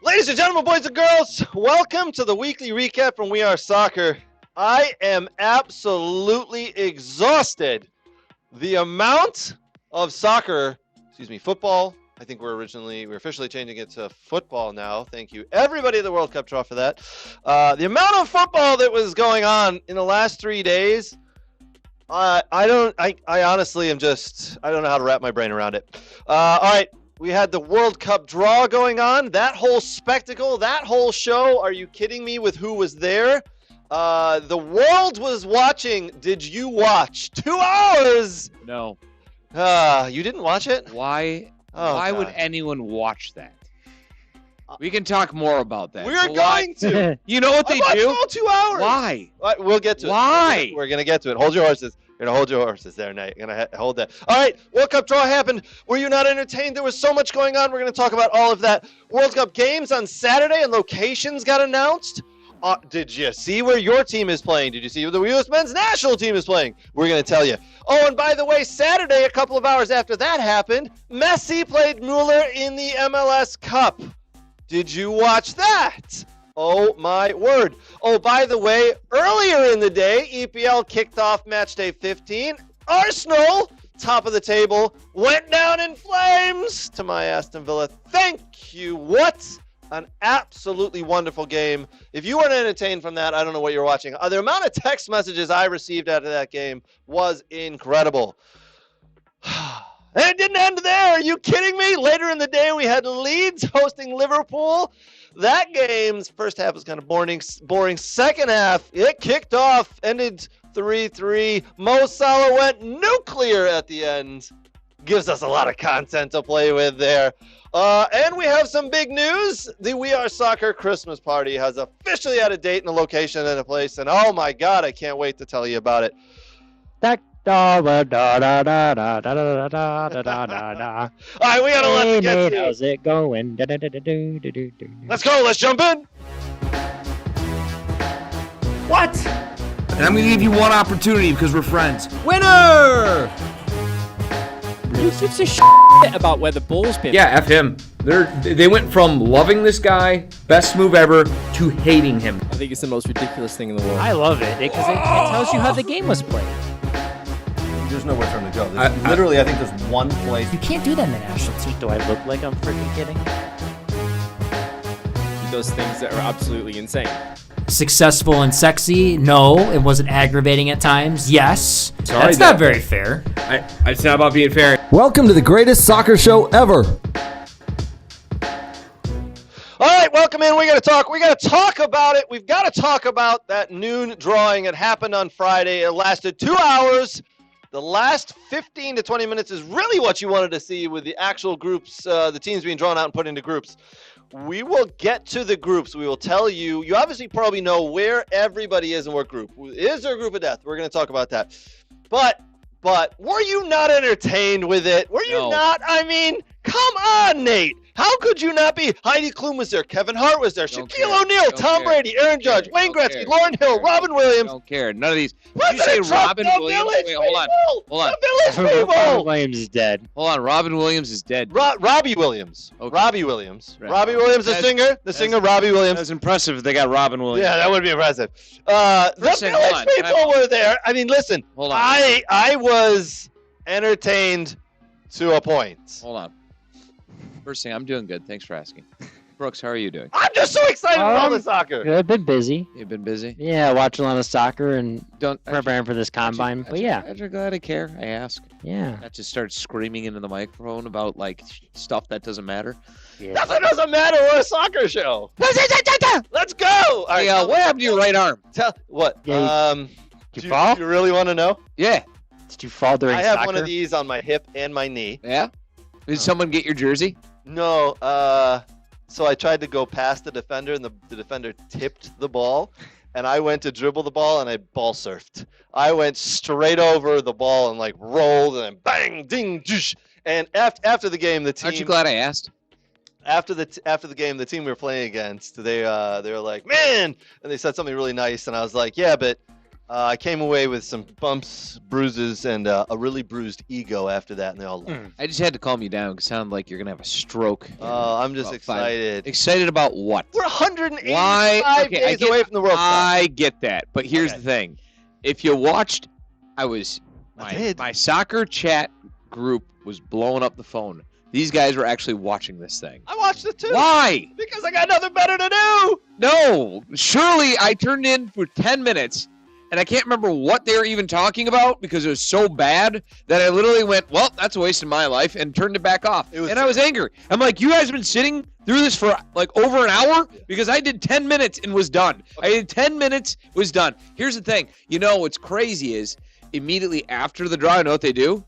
Ladies and gentlemen, boys and girls, welcome to the weekly recap from We Are Soccer. I am absolutely exhausted. The amount of football. I think we're officially changing it to football now. Thank you, everybody at the World Cup draw for that. The amount of football that was going on in the last 3 days, I honestly am I don't know how to wrap my brain around it. All right. We had the World Cup draw going on. That whole spectacle, that whole show. Are you kidding me with who was there? The world was watching. Did you watch? 2 hours! No. You didn't watch it? Why? Oh, why God. would anyone watch that? We can talk more about that. We're going to. You know what they I do? watched all 2 hours. Why? We'll get to it. Why? We're going to get to it. Hold your horses. You're going to hold your horses there, Nate. You're going to hold that. All right, World Cup draw happened. Were you not entertained? There was so much going on. We're going to talk about all of that. World Cup games on Saturday and locations got announced. Did you see where your team is playing? Did you see where the U.S. men's national team is playing? We're going to tell you. Oh, and by the way, Saturday, a couple of hours after that happened, Messi played Müller in the MLS Cup. Did you watch that? Oh, my word. Oh, by the way, earlier in the day, EPL kicked off match day 15. Arsenal, top of the table, went down in flames to my Aston Villa. Thank you. What an absolutely wonderful game. If you weren't entertained from that, I don't know what you're watching. The amount of text messages I received out of that game was incredible. And it didn't end there. Are you kidding me? Later in the day, we had Leeds hosting Liverpool. That game's first half was kind of boring. Second half, it kicked off, ended 3-3. Mo Salah went nuclear at the end. Gives us a lot of content to play with there. And we have some big news. The We Are Soccer Christmas party has officially had a date and a location and a place. And oh my God, I can't wait to tell you about it. All right, we got a lot to get to. How's it going? Let's go. Let's jump in. What? And I'm going to give you one opportunity because we're friends. Winner! Who gives a shit about where the ball's been? Yeah, F him. They went from loving this guy, best move ever, to hating him. I think it's the most ridiculous thing in the world. I love it because it tells you how the game was played. There's nowhere for him to go. I think there's one place. You can't do that in the national team. Do I look like I'm freaking kidding? Those things that are absolutely insane. Successful and sexy? No. It wasn't aggravating at times? Yes. Sorry, That's not very fair. It's not about being fair. Welcome to the greatest soccer show ever. All right, welcome in. We got to talk about it. We've got to talk about that noon drawing. It happened on Friday. It lasted 2 hours. The last 15 to 20 minutes is really what you wanted to see with the actual groups, the teams being drawn out and put into groups. We will get to the groups. We will tell you. You obviously probably know where everybody is in what group. Is there a group of death? We're going to talk about that. But were you not entertained with it? Were you not? I mean, come on, Nate. How could you not be? Heidi Klum was there. Kevin Hart was there. Shaquille O'Neal, Tom Brady, Aaron Judge, Wayne Gretzky, Lauren Hill, Robin Williams. Don't care. None of these. Did you say Robin Williams? Wait, hold on. The Village people. Robin Williams is dead. Hold on. Robin Williams is dead. Robbie Williams. Okay. Robbie Williams. Right. Robbie Williams, the singer. Robbie Williams. That's impressive if they got Robin Williams. Yeah, that would be impressive. The Village people were there. I mean, listen. Hold on. I was entertained to a point. Hold on. First thing, I'm doing good. Thanks for asking. Brooks, how are you doing? I'm just so excited with all the soccer. I've been busy. You've been busy? Yeah, watching a lot of soccer and Don't preparing for this combine. But yeah. I'm glad I care. I ask. Yeah. Not just start screaming into the microphone about like stuff that doesn't matter. Yeah. Nothing doesn't matter. We're a soccer show. Let's go. All right, Hey, what happened to your right arm? Tell what? Yeah, Did you fall? you really want to know? Yeah. Did you fall during I have soccer? one of these on my hip and my knee. Yeah? Did someone get your jersey? No. So I tried to go past the defender, and the defender tipped the ball, and I went to dribble the ball, and I ball surfed. I went straight over the ball and like rolled, and then bang, ding, doosh. And after the game, the team. Aren't you glad I asked? After the game, the team we were playing against, they were like, man, and they said something really nice, and I was like, yeah, but I came away with some bumps, bruises, and a really bruised ego after that, and they all left. I just had to calm you down because it sounded like you're going to have a stroke. I'm just About excited. Excited about what? We're 185 Why? Okay, days away from the World Cup. I get that. But here's Okay. the thing. If you watched, I did. my soccer chat group was blowing up the phone. These guys were actually watching this thing. I watched it too. Why? Because I got nothing better to do. No. Surely I turned in for 10 minutes, and I can't remember what they were even talking about because it was so bad that I literally went, well, that's a waste of my life, and turned it back off. I was angry. I'm like, you guys have been sitting through this for like over an hour? Because I did 10 minutes and was done. I did 10 minutes, was done. Here's the thing. You know what's crazy is immediately after the draw, you know what they do?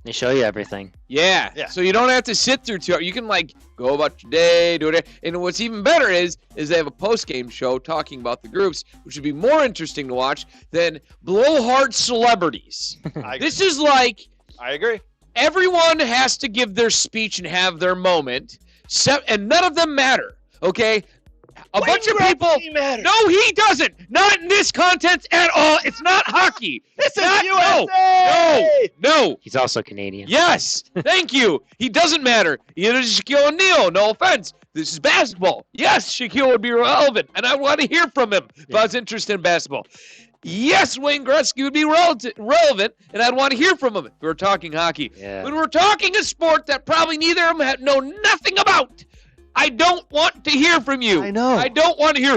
They show you everything. Yeah. So you don't have to sit through 2 hours. You can like go about your day, do it. And what's even better is they have a post-game show talking about the groups, which would be more interesting to watch than blowhard celebrities. This is like I agree. everyone has to give their speech and have their moment, and none of them matter. Okay. A bunch of people. No, he doesn't. Not in this content at all. It's not hockey. This is not, USA. No. He's also Canadian. Yes. Thank you. He doesn't matter. Either is Shaquille O'Neal. No offense. This is basketball. Yes, Shaquille would be relevant, and I want to hear from him if I was interested in basketball. Yes, Wayne Gretzky would be relevant, and I'd want to hear from him if we were talking hockey. Yeah. When we're talking a sport that probably neither of them know nothing about, I don't want to hear from you. I know. I don't want to hear.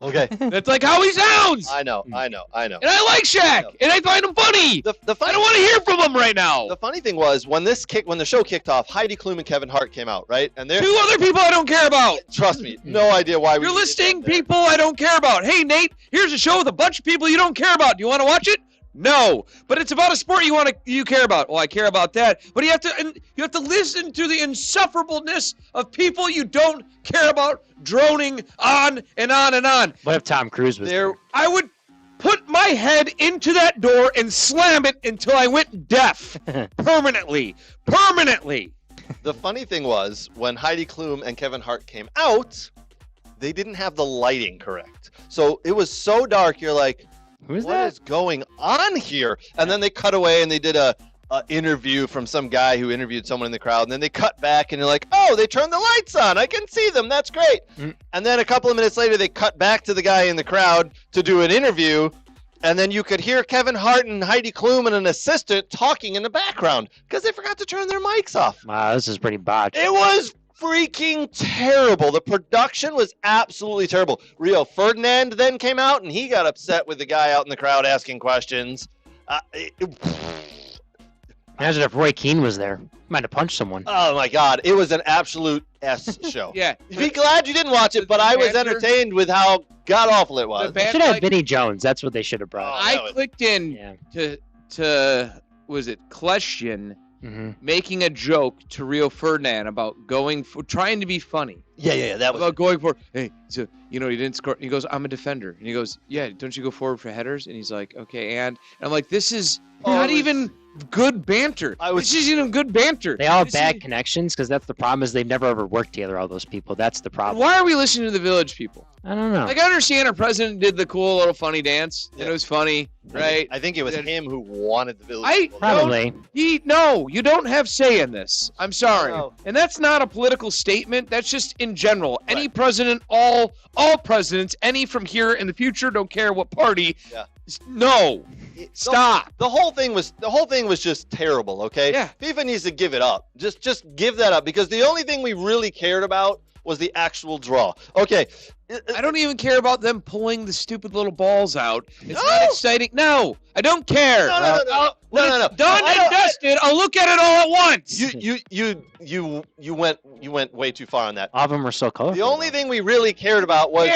Okay. That's like how he sounds. I know. And I like Shaq, and I find him funny. The I funny don't want to hear from him right now. The funny thing was when the show kicked off, Heidi Klum and Kevin Hart came out, right? And they're 2 other people I don't care about. trust me, no idea why we You're did listing that there. people I don't care about. Hey, Nate, here's a show with a bunch of people you don't care about. Do you want to watch it? No, but it's about a sport you care about. Well, I care about that, but you have to listen to the insufferableness of people you don't care about droning on and on and on. What if Tom Cruise was there? I would put my head into that door and slam it until I went deaf permanently. The funny thing was when Heidi Klum and Kevin Hart came out, they didn't have the lighting correct, so it was so dark. You're like, Who's what that? is going on here? And then they cut away and they did a interview from some guy who interviewed someone in the crowd. And then they cut back and you're like, oh, they turned the lights on. I can see them. That's great. And then a couple of minutes later, they cut back to the guy in the crowd to do an interview. And then you could hear Kevin Hart and Heidi Klum and an assistant talking in the background because they forgot to turn their mics off. Wow, this is pretty botched. It was freaking terrible. The production was absolutely terrible. Rio Ferdinand then came out and he got upset with the guy out in the crowd asking questions. Imagine if Roy Keane was there. Might have punched someone. Oh my God, it was an absolute S show. Yeah. Be glad you didn't watch it, but I was entertained with how god awful it was. They should have Vinny Jones. That's what they should have brought. I clicked in to was it Kleshyan making a joke to Rio Ferdinand about trying to be funny. Yeah, that was about going for. Hey, so he didn't score. He goes, I'm a defender, and he goes, yeah, don't you go forward for headers? And he's like, okay, and I'm like, this is not even good banter. This isn't even good banter. They all have bad connections because that's the problem is they've never ever worked together, all those people. That's the problem. Why are we listening to the Village people? I don't know. Like, I understand our president did the cool little funny dance, and it was funny, right? I think it was him who wanted the Village. Probably. No, you don't have say in this. I'm sorry. No. And that's not a political statement. That's just in general. Any president, all presidents, any from here in the future, don't care what party. Yeah. No. Stop. The whole thing was just terrible, okay? Yeah. FIFA needs to give it up. Just give that up because the only thing we really cared about was the actual draw. Okay. I don't even care about them pulling the stupid little balls out. It's not exciting. No, I don't care. No. Done and dusted. I'll look at it all at once. You went way too far on that. All of them were so colorful. The only thing we really cared about was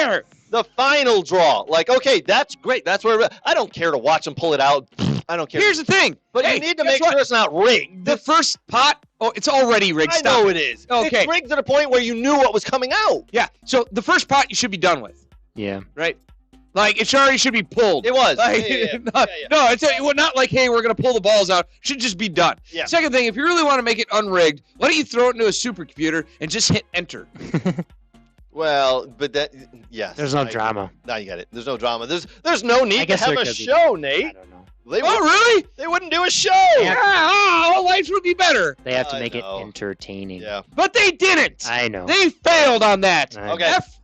the final draw. Like, okay, that's great. That's where I don't care to watch them pull it out. I don't care. Here's the thing. But you need to make sure it's not rigged. The first pot, it's already rigged. I know it is. Okay. It's rigged to the point where you knew what was coming out. Yeah. So the first pot you should be done with. Yeah. Right? Like, it already should be pulled. It was. Like, No, it's not like, hey, we're going to pull the balls out. It should just be done. Yeah. Second thing, if you really want to make it unrigged, why don't you throw it into a supercomputer and just hit enter? Well, but that, yes. There's no drama. Now you get it. There's no drama. There's no need I to guess have there a could be. show, I Nate. don't know. Really? They wouldn't do a show. Yeah, life would be better. They have to I make know. it entertaining. Yeah. But they didn't. I know. They failed on that. I know. Okay. F-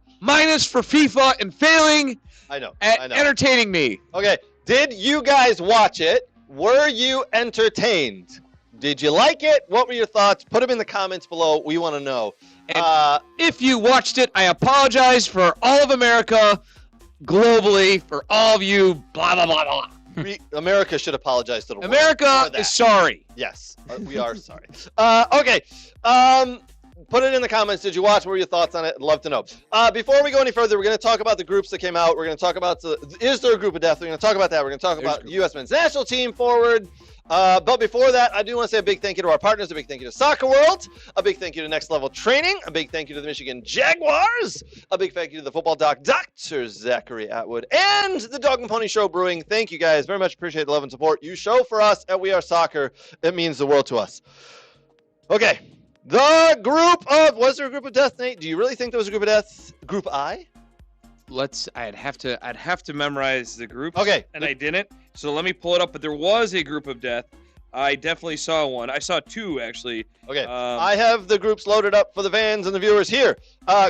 for FIFA and failing I know. at I know. entertaining me. Okay. Did you guys watch it? Were you entertained? Did you like it? What were your thoughts? Put them in the comments below. We want to know. And if you watched it, I apologize for all of America globally, for all of you, blah, blah, blah, blah. America should apologize to the world. America for that. is sorry. Yes, we are sorry. Okay. Put it in the comments. Did you watch? What were your thoughts on it? I'd love to know. Before we go any further, we're going to talk about the groups that came out. We're going to talk about is there a group of death? We're going to talk about that. We're going to talk about U.S. men's national team forward. But before that, I do want to say a big thank you to our partners, a big thank you to Soccer World, a big thank you to Next Level Training, a big thank you to the Michigan Jaguars, a big thank you to the football doc, Dr. Zachary Atwood, and the Dog and Pony Show Brewing. Thank you guys very much. Appreciate the love and support you show for us at We Are Soccer. It means the world to us. Okay. The group of, was there a group of death, Nate? Do you really think there was a group of death? Group I? I'd have to memorize the groups. Okay. And I didn't. So let me pull it up. But there was a group of death. I definitely saw one. I saw two, actually. Okay. I have the groups loaded up for the fans and the viewers here.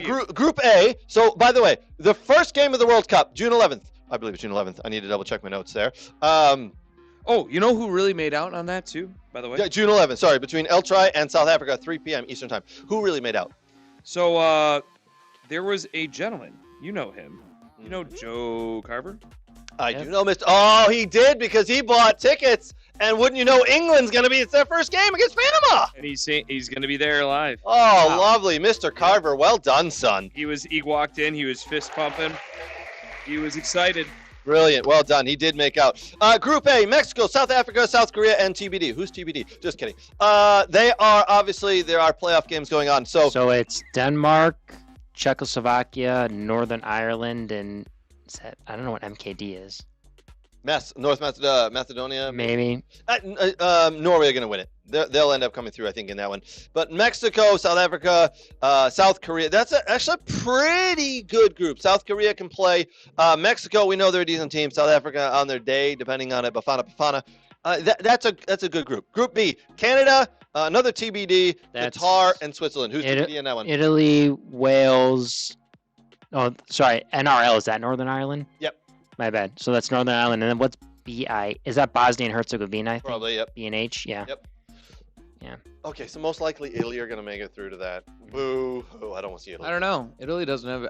Group A. So, by the way, the first game of the World Cup, June 11th. I believe it's June 11th. I need to double check my notes there. Oh, you know who really made out on that, too, by the way? Yeah, June 11th. Sorry, between El Tri and South Africa, 3 p.m. Eastern Time. Who really made out? So, there was a gentleman. You know him. You know Joe Carver? I do know Mr. Oh, he did because he bought tickets. And wouldn't you know, England's going to be, it's their first game against Panama. And he's going to be there live. Oh, wow. Lovely. Mr. Carver, well done, son. He walked in, he was fist pumping. He was excited. Brilliant. Well done. He did make out. Group A, Mexico, South Africa, South Korea, and TBD. Who's TBD? Just kidding. There are playoff games going on. So it's Denmark, Czechoslovakia, Northern Ireland, and I don't know what MKD is. North Macedonia. Maybe. Norway are going to win it. They'll end up coming through, I think, in that one. But Mexico, South Africa, South Korea, that's actually a pretty good group. South Korea can play. Mexico, we know they're a decent team. South Africa on their day, depending on it, Bafana. That's a good group. Group B, Canada, another TBD, Qatar, and Switzerland. Who's TBD in that one? Italy, Wales. Oh, sorry. NRL, is that Northern Ireland? Yep. My bad. So that's Northern Ireland. And then what's BI? Is that Bosnia and Herzegovina, I think? Probably, yep. B and H, yeah. Yep. Yeah. Okay, so most likely Italy are going to make it through to that. Boo. Oh, I don't want to see Italy. I don't know. Italy doesn't have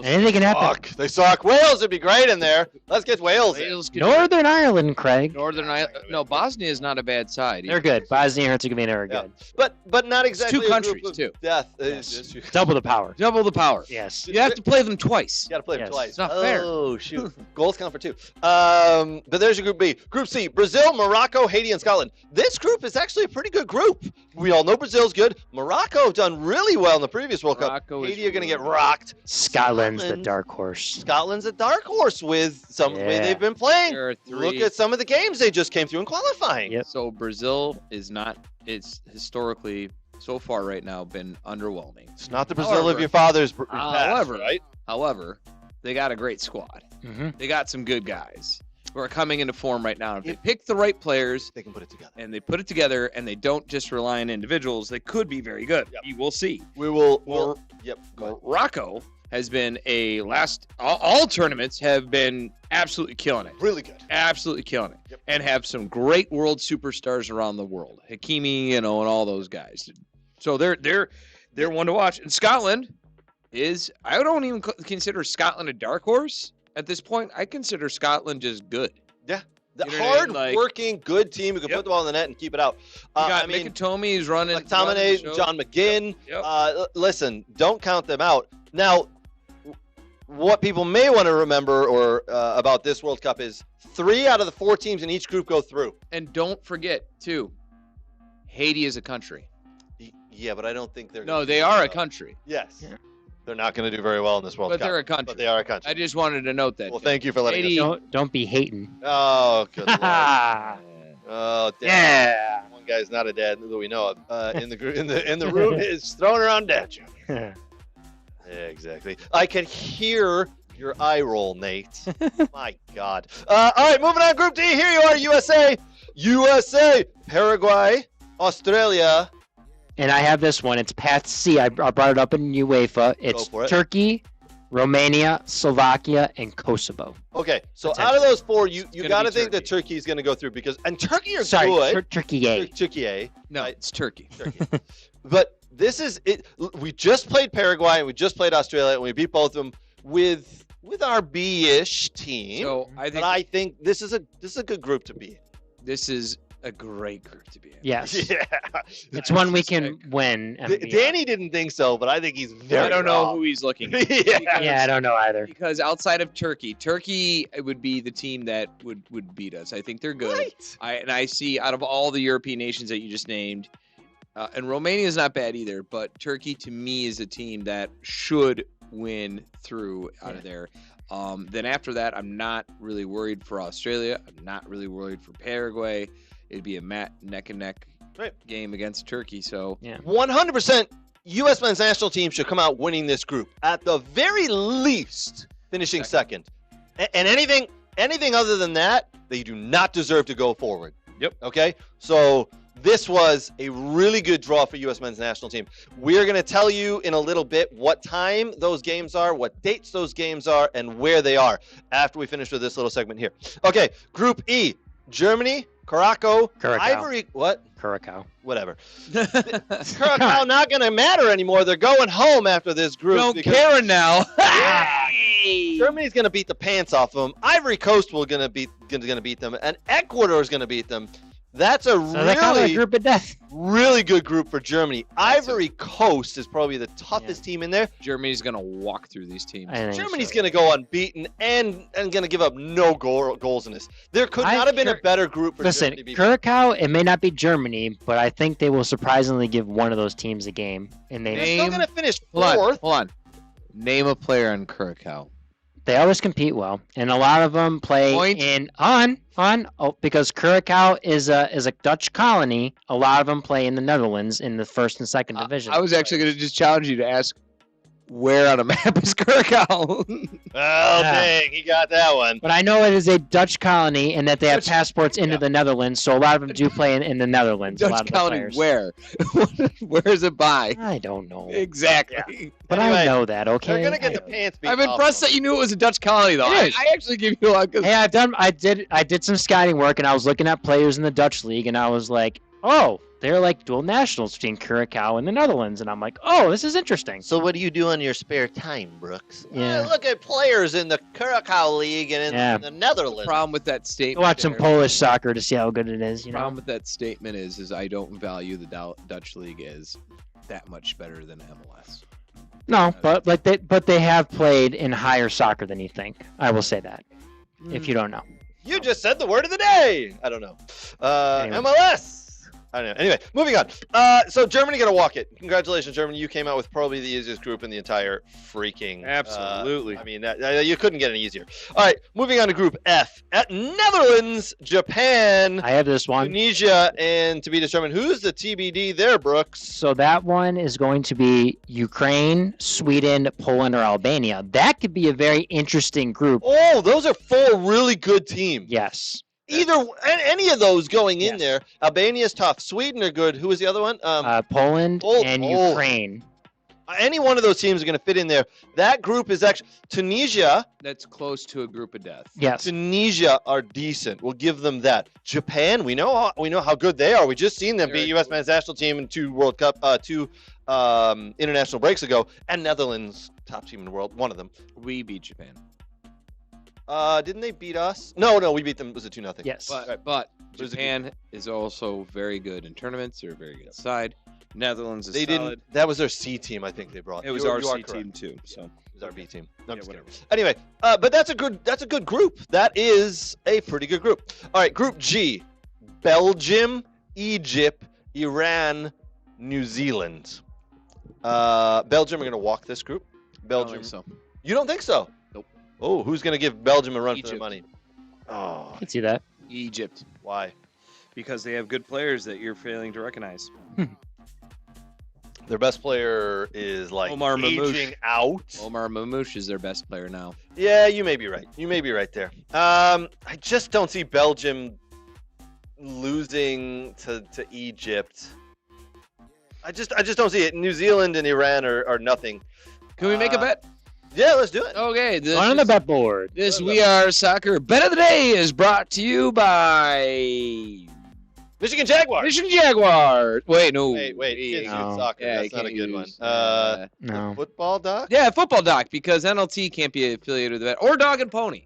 Anything can happen. They suck. Wales would be great in there. Let's get Wales. Northern Ireland, Craig. Northern Ireland. No, Bosnia is not a bad side. They're good. Bosnia and Herzegovina are good. But not exactly two countries, a group of too. Death. Yes. Double the power. Double the power. Yes. You have to play them twice. You got to play them twice. It's not fair. Oh, shoot. Goals count for two. But there's your Group B. Group C, Brazil, Morocco, Haiti, and Scotland. This group is actually a pretty good group. We all know Brazil's good. Morocco have done really well in the previous World Cup. Haiti are going to get rocked. Scotland's the dark horse. Scotland's a dark horse with some way they've been playing. Look at some of the games they just came through in qualifying. Yep. So Brazil it's historically so far right now been underwhelming. It's not the Brazil of your father's past, right? However, they got a great squad. Mm-hmm. They got some good guys who are coming into form right now. If they pick the right players, they can put it together. And they put it together, and they don't just rely on individuals. They could be very good. Yep. You will see. We will. Morocco has been all tournaments have been absolutely killing it. Really good. Absolutely killing it. Yep. And have some great world superstars around the world. Hakimi, and all those guys. So they're one to watch. And Scotland I don't even consider Scotland a dark horse at this point. I consider Scotland just good. Yeah. The hard-working, good team who can put the ball in the net and keep it out. You got Mikitomi who's running. McTominay, John McGinn. Yep. Listen, don't count them out. Now, what people may want to remember about this World Cup is 3 out of the 4 teams in each group go through. And don't forget, too, Haiti is a country. Yeah, but I don't think they're. No, they are a country. Yes. Yeah. They're not going to do very well in this World But Cup. they're a country. But they are a country. I just wanted to note that. Well, thank you for letting us know. Don't be hating. Oh, good Lord. Oh, dad. Yeah. One guy's not a dad that we know of in the room is throwing around dad joke. Yeah, exactly. I can hear your eye roll, Nate. My God. All right, moving on. Group D. Here you are, USA, Paraguay, Australia. And I have this one. It's Path C. I brought it up in UEFA. It's for it. Turkey, Romania, Slovakia, and Kosovo. Okay, so out of those four, you gonna got to be think that Turkey. Turkey is going to go through and Turkey are Sorry, good. Turkey A. Turkey A. No, Right. it's Turkey. But this is it. We just played Paraguay and we just played Australia and we beat both of them with our B-ish team. So I think this is a good group to be in. This is a great group to be in. Yes. Yeah. It's one we can win. and be Danny didn't think so, but I think he's very I don't know wrong. who he's looking at. Yeah. Yeah, I don't know either. Because outside of Turkey would be the team that would beat us. I think they're good. Right. I see out of all the European nations that you just named, and Romania is not bad either, but Turkey to me is a team that should win through out of there. Then after that, I'm not really worried for Australia. I'm not really worried for Paraguay. It'd be a neck and neck game against Turkey. So 100% U.S. men's national team should come out winning this group. At the very least, finishing second. And anything other than that, they do not deserve to go forward. Yep. Okay? So this was a really good draw for U.S. men's national team. We're going to tell you in a little bit what time those games are, what dates those games are, and where they are after we finish with this little segment here. Okay, Group E, Germany, Curacao, Ivory, what? Curacao. Whatever. Curacao not going to matter anymore. They're going home after this group. don't care now. Germany's going to beat the pants off them. Ivory Coast will going to beat them, and Ecuador is going to beat them. That's a They call it a group of death. really good group for Germany. Ivory Coast is probably the toughest team in there. Germany's going to walk through these teams. Germany's going to go unbeaten and going to give up no goals in this. There could not have been a better group for Germany to beat. Curacao, it may not be Germany, but I think they will surprisingly give one of those teams a game. And They're still going to finish Hold fourth. on. Name a player on Curacao. They always compete well, and a lot of them play because Curacao is a Dutch colony. A lot of them play in the Netherlands in the first and second division. I was actually going to just challenge you to ask where on a map is Curacao? Oh, dang, he got that one. But I know it is a Dutch colony and that they have passports into the Netherlands, so a lot of them do play in the Netherlands. a lot Dutch of colony players. where? Where is it by? I don't know. Exactly. But Anyway, I know that, okay? They're going to get the pants beat I'm off impressed them. that you knew it was a Dutch colony, though. It is. I actually give you a lot. Hey, I did some scouting work, and I was looking at players in the Dutch league, and I was like, oh, they're like dual nationals between Curacao and the Netherlands, and I'm like, oh, this is interesting. So what do you do on your spare time, Brooks? Yeah. Look at players in the Curacao League and in the Netherlands. Problem with that statement. Watch some there- Polish soccer to see how good it is. You know, Problem with that statement is I don't value the Dutch league as that much better than MLS. no, but they have played in higher soccer than you think. I will say that. If you don't know, You just said the word of the day. I don't know. Anyway. MLS. I don't know. Anyway, moving on. So Germany going to walk it. Congratulations, Germany. You came out with probably the easiest group in the entire freaking. Absolutely. I mean, you couldn't get any easier. All right, moving on to Group F. At Netherlands, Japan, I have this one. Tunisia, and to be determined. Who's the TBD there, Brooks? So that one is going to be Ukraine, Sweden, Poland, or Albania. That could be a very interesting group. Oh, those are four really good teams. Yes. Either any of those going in Yes. there. Albania's tough. Sweden are good. Who was the other one? Poland and Ukraine. Any one of those teams are going to fit in there. That group is actually Tunisia. That's close to a group of death. Yes. Tunisia are decent. We'll give them that. Japan, we know how good they are. We just seen them beat U.S. men's national team in two international breaks ago. And Netherlands, top team in the world, one of them. We beat Japan. Didn't they beat us? No, we beat them. Was it 2-0? Yes. But It was a Japan is also very good in tournaments. They're a very good side. Netherlands is They solid. didn't. That was their C team, I think they brought. It was You our are C correct. team too. So It was our B team. No, I'm just whatever. kidding. Anyway, but that's a good group. That is a pretty good group. All right, Group G: Belgium, Egypt, Iran, New Zealand. Belgium are going to walk this group. Belgium. so. You don't think so? Nope. Oh, who's going to give Belgium a run for their Egypt. money? Oh, I can see that. Egypt. why? Because they have good players that you're failing to recognize. Their best player is like Omar aging Mamouche. out. Omar Mamouche is their best player now. Yeah, you may be right. You may be right there. I just don't see Belgium losing to Egypt. I just don't see it. New Zealand and Iran are nothing. Can we make a bet? Yeah, let's do it. Okay. This On the bet board. This We Are Soccer Bet of the Day is brought to you by Michigan Jaguars. Michigan Jaguars. Wait, no. Wait, kids No. use soccer. Yeah, That's you not a can't good one. use, No. Football doc? Yeah, football doc, because NLT can't be affiliated with that. Or Dog and Pony.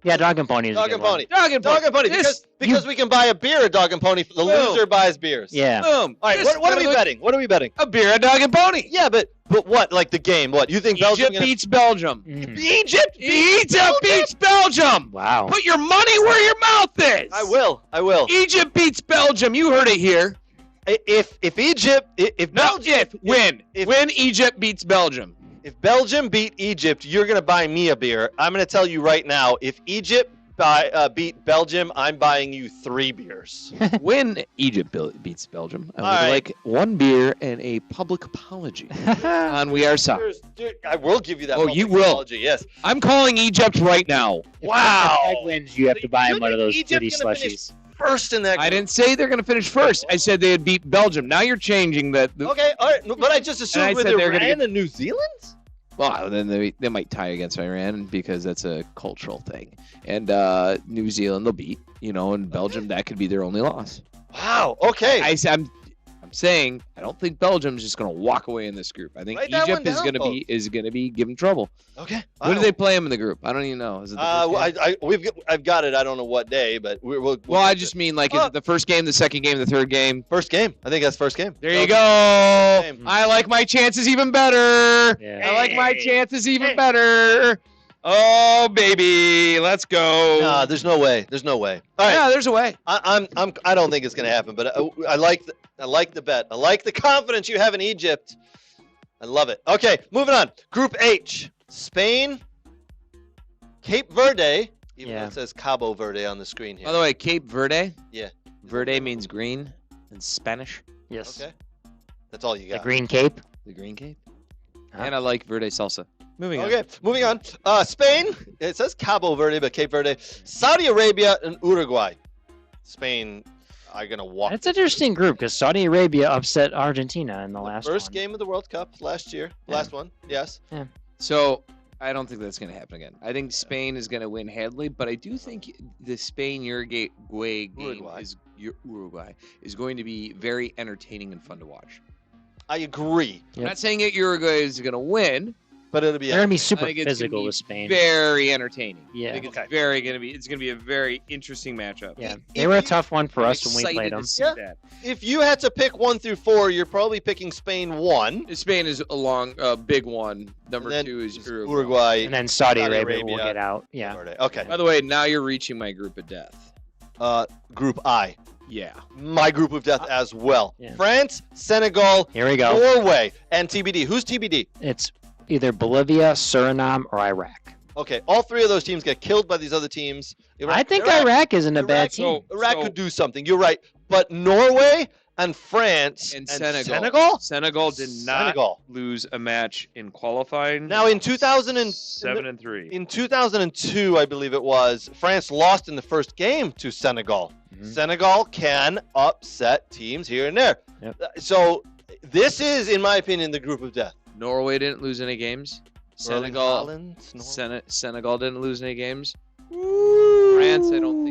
Yeah, Dog and Pony is a Dog good and one. Pony. Dog and Dog and Pony. This- Because we can buy a beer at Dog and Pony. The Boom. loser buys beers. Yeah. Boom. All right, This what are we gotta betting? What are we betting? A beer at Dog and Pony. Yeah, but what? Like the game? What? You think Belgium Egypt beats Belgium. Egypt? Egypt beats Belgium. Wow. Put your money where your mouth is. I will. Egypt beats Belgium. You heard it here. If Egypt, if No, Belgium, win Egypt beats Belgium. if Belgium beat Egypt, you're gonna buy me a beer. I'm gonna tell you right now. If Egypt beat Belgium, I'm buying you 3 beers. When Egypt beats Belgium, I would All right. like 1 beer and a public apology on We Are Soccer. Dude, I will give you that. Oh, public you will. apology, yes. I'm calling Egypt right now. Wow. If Ed wins, you have to buy him one of those Egypt fruity gonna finish slushies. First in that. I group. didn't say they're going to finish first. I said they would beat Belgium. Now you're changing that. Okay, all right, but I just And I assumed with said they're gonna Iran get- and New Zealand. Well, then they might tie against Iran because that's a cultural thing. And New Zealand they'll beat, and Belgium, that could be their only loss. Wow. Okay. I'm saying I don't think Belgium's just going to walk away in this group. I think Write that Egypt one down, is going to be given trouble. okay. When do they play them in the group? I don't even know. Is it the first game? I've got it. I don't know what day, but we'll Well, I get just it. mean like is it the first game, the second game, the third game. First game. I think that's first game. There you Belgium. go. Game. I like my chances even better. Yeah. I like my chances even better. Oh baby, let's go. Nah, there's no way. There's no way. All right. Yeah, there's a way. I don't think it's gonna happen, but I like the bet. I like the confidence you have in Egypt. I love it. Okay, moving on. Group H: Spain, Cape Verde. Even though Yeah. it says Cabo Verde on the screen here. By the way, Cape Verde. Yeah. Verde means green in Spanish. Yes. Okay. That's all you The got. Green Cape. The green cape. Huh? And I like Verde salsa. Moving on. Okay, moving on. Spain. It says Cabo Verde, but Cape Verde. Saudi Arabia and Uruguay. Spain are gonna walk. That's an interesting group because Saudi Arabia upset Argentina in the last First one. game of the World Cup last year. Yeah. Last one. Yes. So I don't think that's going to happen again. I think Spain is going to win handily, but I do think the Spain-Uruguay game Uruguay is going to be very entertaining and fun to watch. I agree, I'm not saying that Uruguay is going to win. but it'll be. They're gonna be entertaining. super I think it's gonna physical be with Spain. Very entertaining. Yeah. I think it's Okay. it's going to be a very interesting matchup. Yeah, If they were a you- tough one for I'm us when we excited played to them. see Yeah. that. If you had to pick 1 through 4, you're probably picking Spain 1. Spain is a long, big one. Number And then 2 is Uruguay. And Uruguay. then Saudi Saudi Arabia will Arabia. get out. Yeah. Okay. By the way, now you're reaching my group of death. Group I. Yeah. My group of death as well. Yeah. France, Senegal, Here we go. Norway, and TBD. Who's TBD? It's either Bolivia, Suriname, or Iraq. Okay, all 3 of those teams get killed by these other teams. I think Iraq isn't a bad team. Iraq could do something. You're right. But Norway and France And Senegal? Senegal did not Senegal. lose a match in qualifying. Now in 7-3. in 2002, I believe it was, France lost in the first game to Senegal. Mhm. Senegal can upset teams here and there. Yep. So this is, in my opinion, the group of death. Norway didn't lose any games. Erling Senegal Haaland, Norway. Senegal didn't lose any games. France, I don't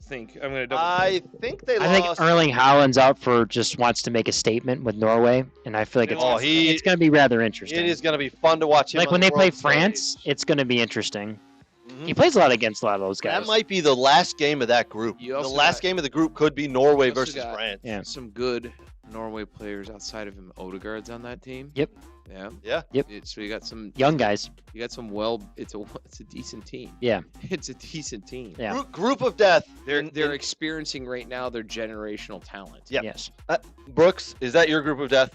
think. I'm going to double I think they I think lost. Erling Haaland's out for just wants to make a statement with Norway, and I feel like it's, Oh, he- it's going to be rather interesting. It is going to be fun to watch him. Like on when the they play world stage. France, it's going to be interesting. Mhm. He plays a lot against a lot of those guys. That might be the last game of that group. You The also last got- game of the group could be Norway you also versus got- France. Yeah. Some good Norway players outside of him. Odegaard's on that team. Yep. Yeah. Yeah. Yep. So you got some Young guys. You got some it's a decent team. Yeah. It's a decent team. Yeah. Group of death. They're experiencing right now their generational talent. Yep. Yes. Brooks, is that your group of death?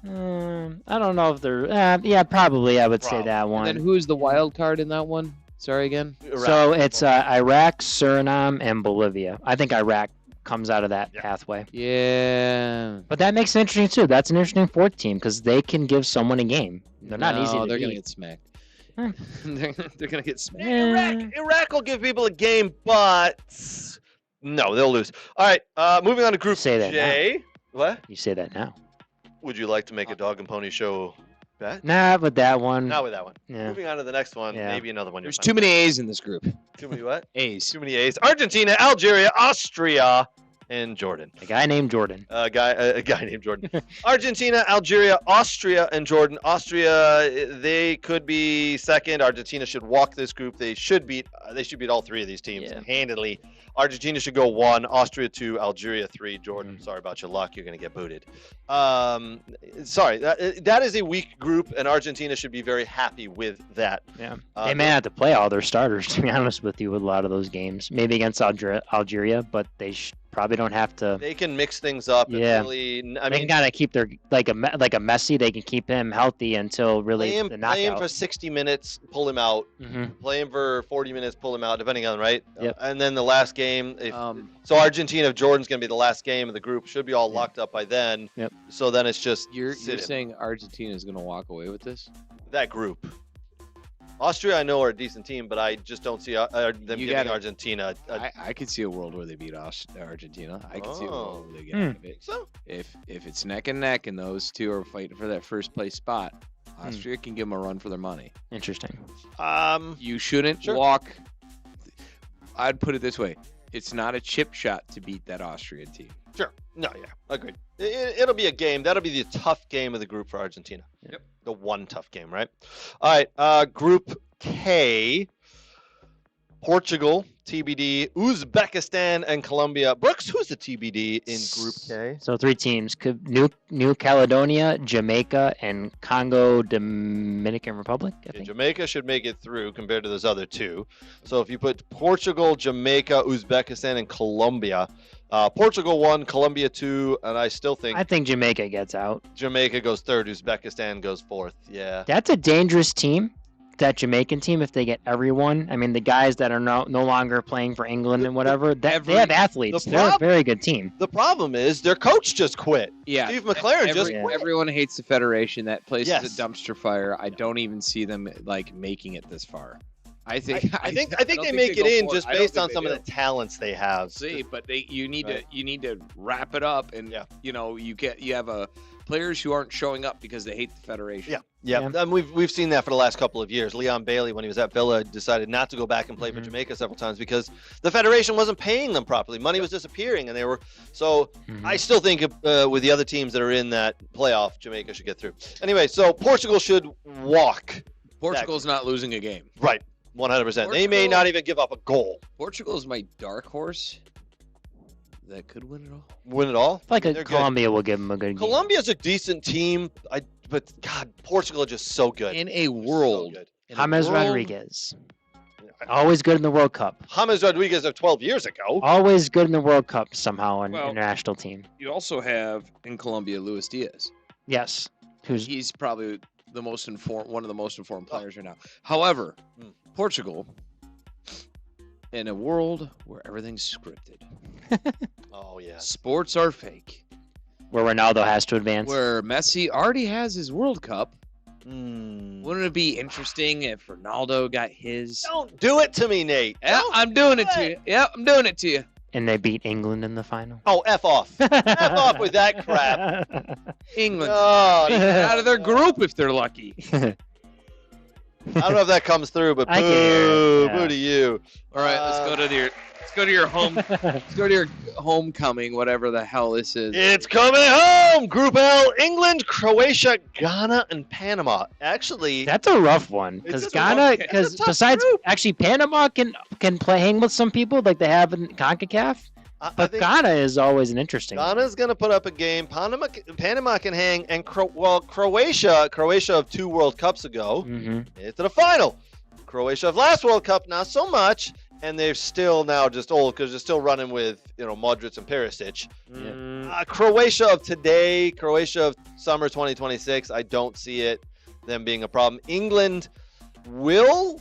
I don't know if they're. Yeah, probably. I would say that one. And then who's the wild card in that one? Sorry again. So it's Iraq, Suriname, and Bolivia. I think Iraq comes out of that pathway. Yeah. But that makes it interesting too. That's an interesting fourth team because they can give someone a game. They're not easy to they're beat. gonna get smacked. They're gonna get smacked. Iraq will give people a game, but no, they'll lose. All right, moving on to Group Say that J. What? You say that now. Would you like to make a dog and pony show bet? Nah, with that one. Not with that one. Yeah. Moving on to the next one. Yeah. Maybe another one. There's too many A's in this group. Too many what? A's. Too many A's. Argentina, Algeria, Austria, and Jordan. A guy named Jordan. A guy named Jordan. Argentina, Algeria, Austria, and Jordan. Austria, they could be second. Argentina should walk this group. They should beat all three of these teams handily. Argentina should go 1, Austria 2, Algeria 3. Jordan, sorry about your luck. You're going to get booted. Sorry, that is a weak group, and Argentina should be very happy with that. Yeah. They may have to play all their starters, to be honest with you, with a lot of those games. Maybe against Algeria, but they probably don't have to. They can mix things up. And really, they can kind of keep their like a Messi. They can keep him healthy until really the knockout. Play him for 60 minutes, pull him out. Play him for 40 minutes, pull him out, depending on Yep. And then the last game. So Argentina, if Jordan's going to be the last game of the group, should be all locked up by then. Yep. So then it's just You're saying Argentina is going to walk away with this? that group. Austria, I know, are a decent team, but I just don't see them giving Argentina. I could see a world where they beat Argentina. I could see a world where they get out of it. So If it's neck and neck and those two are fighting for that first place spot, Austria can give them a run for their money. Interesting. You shouldn't walk. I'd put it this way: it's not a chip shot to beat that Austrian team. Sure. No, yeah, agreed. It'll be a game. That'll be the tough game of the group for Argentina. Yep. The one tough game, right? All right. Group K. Portugal, TBD, Uzbekistan, and Colombia. Brooks, who's the TBD in Group K? So 3 teams: New Caledonia, Jamaica, and Congo Dominican Republic. I think. Jamaica should make it through compared to those other two. So if you put Portugal, Jamaica, Uzbekistan, and Colombia, Portugal 1, Colombia 2, and I think Jamaica gets out. Jamaica goes 3rd, Uzbekistan goes 4th. Yeah. That's a dangerous team. That Jamaican team, if they get everyone, I mean, the guys that are no longer playing for England and whatever, they have athletes. They're a very good team. The problem is their coach just quit. Yeah, Steve McLaren just quit. Everyone hates the Federation. That place is a dumpster fire. I don't even see them making it this far. I think they make it in just based on some of the talents they have. See, but you need to wrap it up, and you have players who aren't showing up because they hate the Federation. Yeah. We've seen that for the last couple of years. Leon Bailey, when he was at Villa, decided not to go back and play for Jamaica several times because the Federation wasn't paying them properly. Money was disappearing, and they were I still think with the other teams that are in that playoff, Jamaica should get through. Anyway, so Portugal should walk. Portugal's not losing a game. Right. 100%. They may not even give up a goal. Portugal is my dark horse that could win it all. Win it all? Like Colombia will give them a good game. Colombia's a decent team, but God, Portugal is just so good. In a world. James Rodriguez. Always good in the World Cup. James Rodriguez of 12 years ago. Always good in the World Cup somehow on international team. You also have in Colombia Luis Diaz. Yes. He's probably one of the most informed players right now. However, Portugal, in a world where everything's scripted. Oh yeah. Sports are fake. Where Ronaldo has to advance. Where Messi already has his World Cup. Wouldn't it be interesting if Ronaldo got his? Don't do it to me, Nate. Yeah, I'm doing it to you. Yeah, I'm doing it to you. And they beat England in the final. Oh, F off. F off with that crap. England. Out of their group if they're lucky. I don't know if that comes through, but boo to you. All right, let's go to your home. Let's go to your homecoming, whatever the hell this is. It's coming home. Group L: England, Croatia, Ghana, and Panama. Actually, that's a rough one because Ghana, actually Panama can hang with some people like they have in CONCACAF. But Ghana is always an interesting. Ghana's going to put up a game. Panama can hang, and Croatia of 2 World Cups ago, it's to the final. Croatia of last World Cup, not so much, and they're still now just old because they're still running with Modric and Perisic. Croatia of today, Croatia of summer 2026, I don't see them being a problem. England will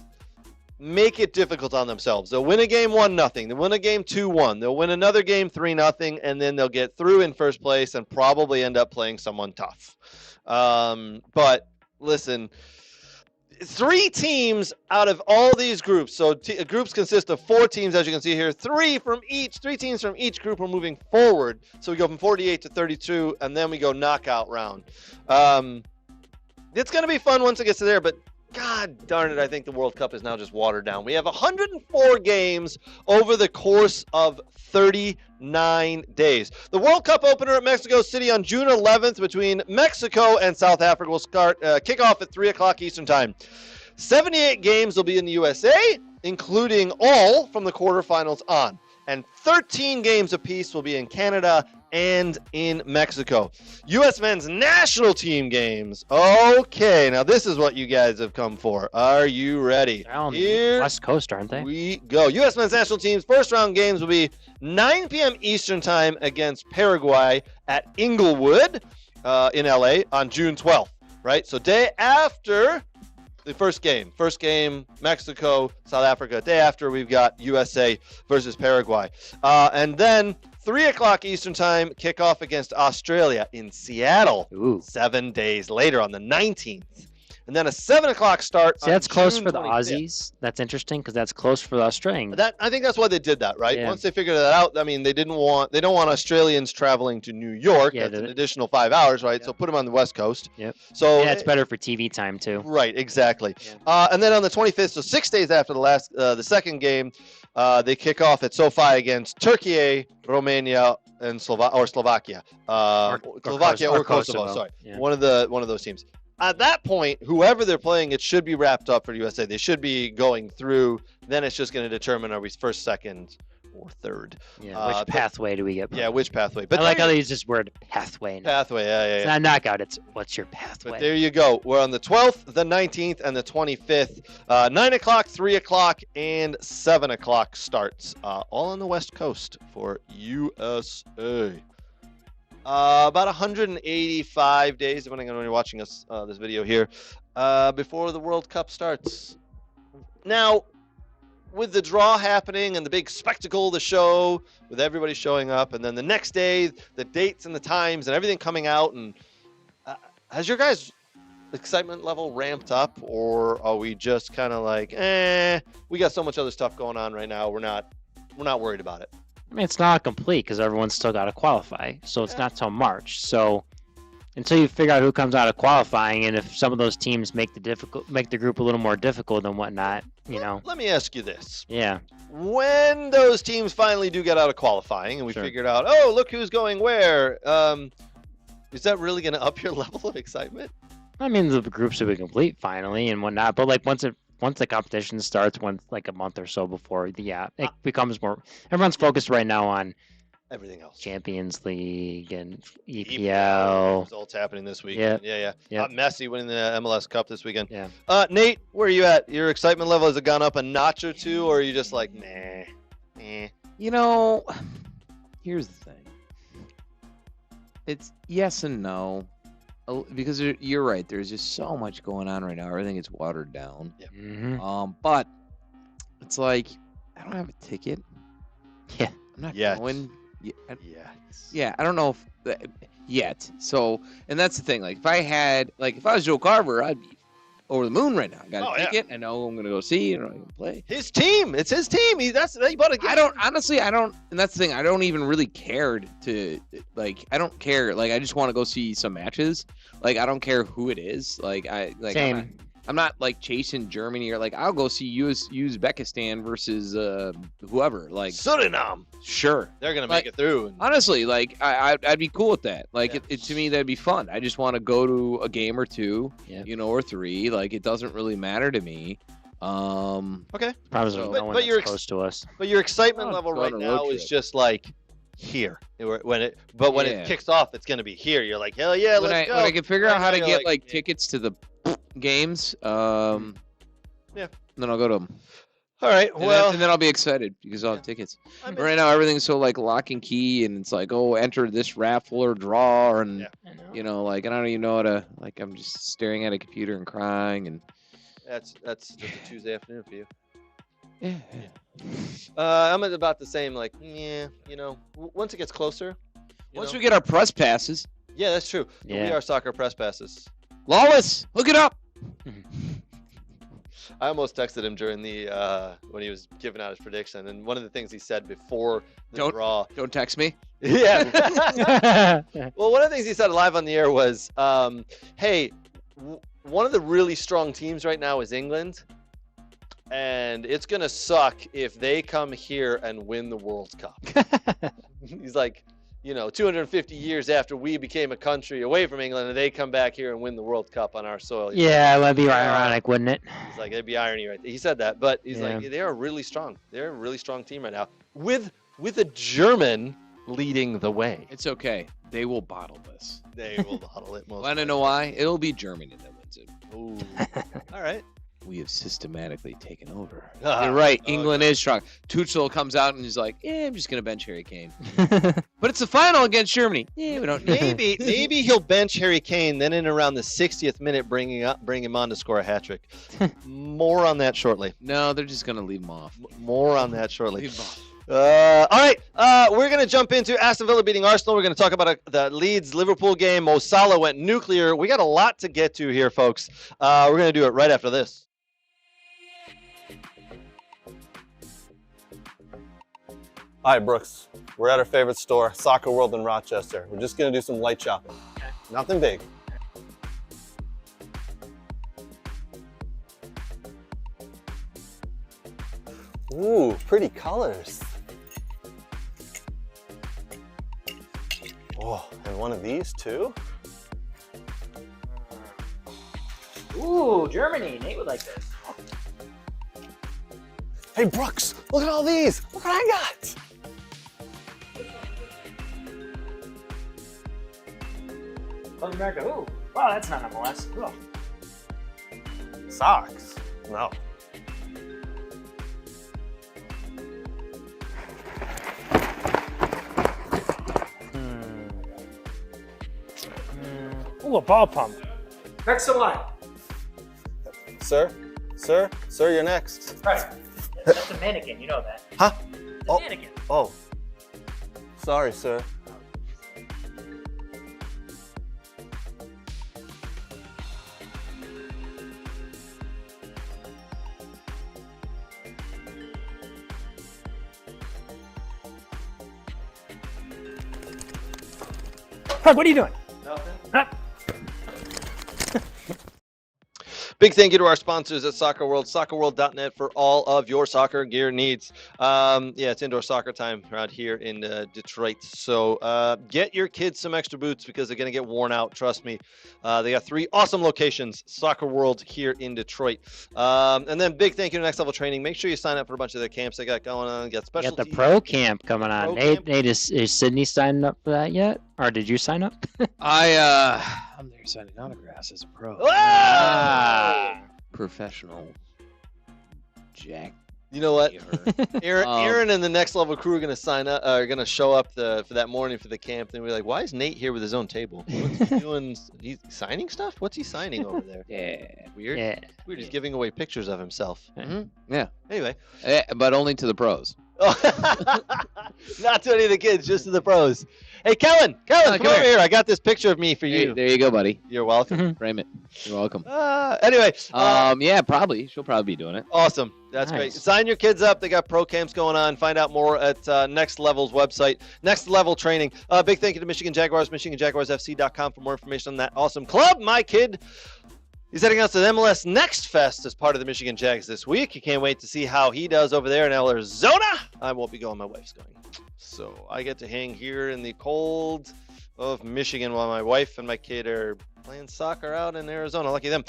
make it difficult on themselves. They'll win a game 1-0. They'll win a game 2-1. They'll win another game 3-0, and then they'll get through in first place and probably end up playing someone tough. But listen, 3 teams out of all these groups. So groups consist of 4 teams, as you can see here. 3 teams from each group are moving forward. So we go from 48 to 32, and then we go knockout round. It's going to be fun once it gets to there, but God darn it, I think the World Cup is now just watered down. We have 104 games over the course of 39 days. The World Cup opener at Mexico City on June 11th between Mexico and South Africa will kick off at 3 o'clock Eastern Time. 78 games will be in the USA, including all from the quarterfinals on. And 13 games apiece will be in Canada and in Mexico. U.S. men's national team games. Okay, now this is what you guys have come for. Are you ready? Here West Coast, aren't they? We go. U.S. men's national team's first round games will be 9 p.m. Eastern Time against Paraguay at Inglewood in L.A. on June 12th, right? So day after the first game, Mexico, South Africa. Day after, we've got USA versus Paraguay. And then 3 o'clock Eastern Time, kickoff against Australia in Seattle. Ooh. 7 days later on the 19th. And then a 7 o'clock start. See, that's close June for the 25th. Aussies. That's interesting because that's close for the Australians. I think that's why they did that, right? Yeah. Once they figured that out, I mean, they don't want Australians traveling to New York. Yeah, that's an additional 5 hours, right? Yeah. So put them on the West Coast. Yep. So Yeah, it's better for TV time too. Right, exactly. Yeah. And then on the 25th, so 6 days after the second game, they kick off at SoFi against Turkey, Romania, and Slovakia. Slovakia or Kosovo. Sorry, Yeah. one of those teams. At that point, whoever they're playing, it should be wrapped up for USA. They should be going through. Then it's just going to determine are we first, second, or third. Yeah. Which pathway do we get? Yeah, which pathway? But I like how they use this word pathway. Now. Pathway. Yeah. It's not knockout. It's what's your pathway. But there you go. We're on the 12th, the 19th, and the 25th. 9 o'clock, 3 o'clock, and 7 o'clock starts. All on the West Coast for USA. About 185 days, depending on when you're watching this video here, before the World Cup starts. Now, with the draw happening and the big spectacle of the show, with everybody showing up, and then the next day, the dates and the times and everything coming out, and has your guys' excitement level ramped up, or are we just kind of like, we got so much other stuff going on right now, we're not worried about it? I mean, it's not complete because everyone's still got to qualify, so it's not till March. So until you figure out who comes out of qualifying, and if some of those teams make the group a little more difficult and whatnot, you know. Let me ask you this. Yeah. When those teams finally do get out of qualifying, and we figured out, oh, look who's going where, is that really going to up your level of excitement? I mean, the groups will be complete finally and whatnot, but like once the competition starts, like a month or so before, it becomes more. Everyone's focused right now on everything else, Champions League and EPL. Results happening this weekend. Yeah. Messi winning the MLS Cup this weekend. Yeah. Nate, where are you at? Your excitement level, has it gone up a notch or two, or are you just like, nah? You know, here's the thing. It's yes and no. Because you're right, there's just so much going on right now. Everything is watered down. Yeah. Mm-hmm. But it's like I don't have a ticket. Yeah. I'm not yet. going. Yes. Yeah, I don't know if yet. So, and that's the thing. Like, if I was Joe Carver, I'd be over the moon right now. I got a ticket. I know I'm gonna go see. I know I'm gonna play. His team. It's his team. He bought a game. I don't. And that's the thing. I don't even really care to I don't care. Like, I just want to go see some matches. Like, I don't care who it is. Same. I'm not like chasing Germany or I'll go see Uzbekistan versus whoever. Like Suriname. Sure, they're gonna make it through. Honestly, I'd be cool with that. To me, that'd be fun. I just want to go to a game or two, or 3. Like, it doesn't really matter to me. Okay. Probably no one that's close to us. But your excitement level right now is just like here. When it kicks off, it's gonna be here. You're like, hell yeah, let's go. When I can figure out how to get tickets to the games, then I'll go to them. All right. Well, and then I'll be excited because I'll have tickets. I'm Right now, everything's so like lock and key, and it's like, oh, enter this raffle or draw, and like I don't even know how to. Like I'm just staring at a computer and crying, and that's just a Tuesday afternoon for you. yeah. I'm about the same. Like, once it gets closer. Once we get our press passes, Yeah, that's true. Yeah. We are soccer press passes. Lawless, look it up. I almost texted him during the when he was giving out his prediction, and one of the things he said before the draw. Don't text me. Yeah. Well, one of the things he said live on the air was, "Hey, one of the really strong teams right now is England, and it's gonna suck if they come here and win the World Cup." He's like, 250 years after we became a country away from England, and they come back here and win the World Cup on our soil. Yeah, that'd be ironic, wouldn't it? He's like, it'd be irony right there. He said that, but he's Yeah. like, they are really strong. They're a really strong team right now, with a German leading the way. It's okay. They will bottle this. They will bottle it most. Want to know why? It'll be Germany that wins it. Ooh. All right. We have systematically taken over. Ah, You're right. okay. England is strong. Tuchel comes out and he's like, I'm just going to bench Harry Kane. But it's the final against Germany. Yeah, we don't Maybe he'll bench Harry Kane, then in around the 60th minute, bring him on to score a hat trick. More on that shortly. No, they're just going to leave him off. More on that shortly. Leave him off. All right, we're going to jump into Aston Villa beating Arsenal. We're going to talk about the Leeds-Liverpool game. Mo Salah went nuclear. We got a lot to get to here, folks. We're going to do it right after this. Hi, Brooks. We're at our favorite store, Soccer World in Rochester. We're just going to do some light shopping. Nothing big. Ooh, pretty colors. Oh, and one of these too? Ooh, Germany. Nate would like this. Hey, Brooks, look at all these. Look what I got. Club America. Ooh. Wow, that's not MLS. Cool. Socks? No. Ooh, a ball pump. Next in line. Sir, you're next. Right. That's a mannequin. You know that. Huh? It's a mannequin. Oh. Sorry, sir. Hug, what are you doing? Nothing. Huh? Big thank you to our sponsors at Soccer World, soccerworld.net for all of your soccer gear needs. It's indoor soccer time around here in Detroit. So get your kids some extra boots because they're going to get worn out. Trust me. They got 3 awesome locations, Soccer World here in Detroit. And then big thank you to Next Level Training. Make sure you sign up for a bunch of their camps they got going on. Got You special. got the pro camp coming on. Pro camp. Nate, is Sydney signed up for that yet? Or did you sign up? I'm there signing autographs as a pro. Professional Jack. You know what? Aaron, Aaron and the Next Level crew are going to sign up. Are going to show up for that morning for the camp. And we're like, why is Nate here with his own table? What's he doing? He's signing stuff. What's he signing over there? Yeah. Weird. Yeah. Weird. He's giving away pictures of himself. Yeah. Anyway, But only to the pros. not to any of the kids, just to the pros. Hey, Kellen, come over here. I got this picture of me for Hey, you. there you go, buddy. You're welcome. Frame it. You're welcome. Anyway, Yeah, probably. She'll probably be doing it. awesome. That's great. Nice. Sign your kids up. They got pro camps going on. Find out more at Next Level's website, Next Level Training. Big thank you to Michigan Jaguars, MichiganJaguarsFC.com for more information on that awesome club. My kid, he's heading out to the MLS Next Fest as part of the Michigan Jags this week. You can't wait to see how he does over there in Arizona. I won't be going. My wife's going. So I get to hang here in the cold of Michigan while my wife and my kid are playing soccer out in Arizona. Lucky them.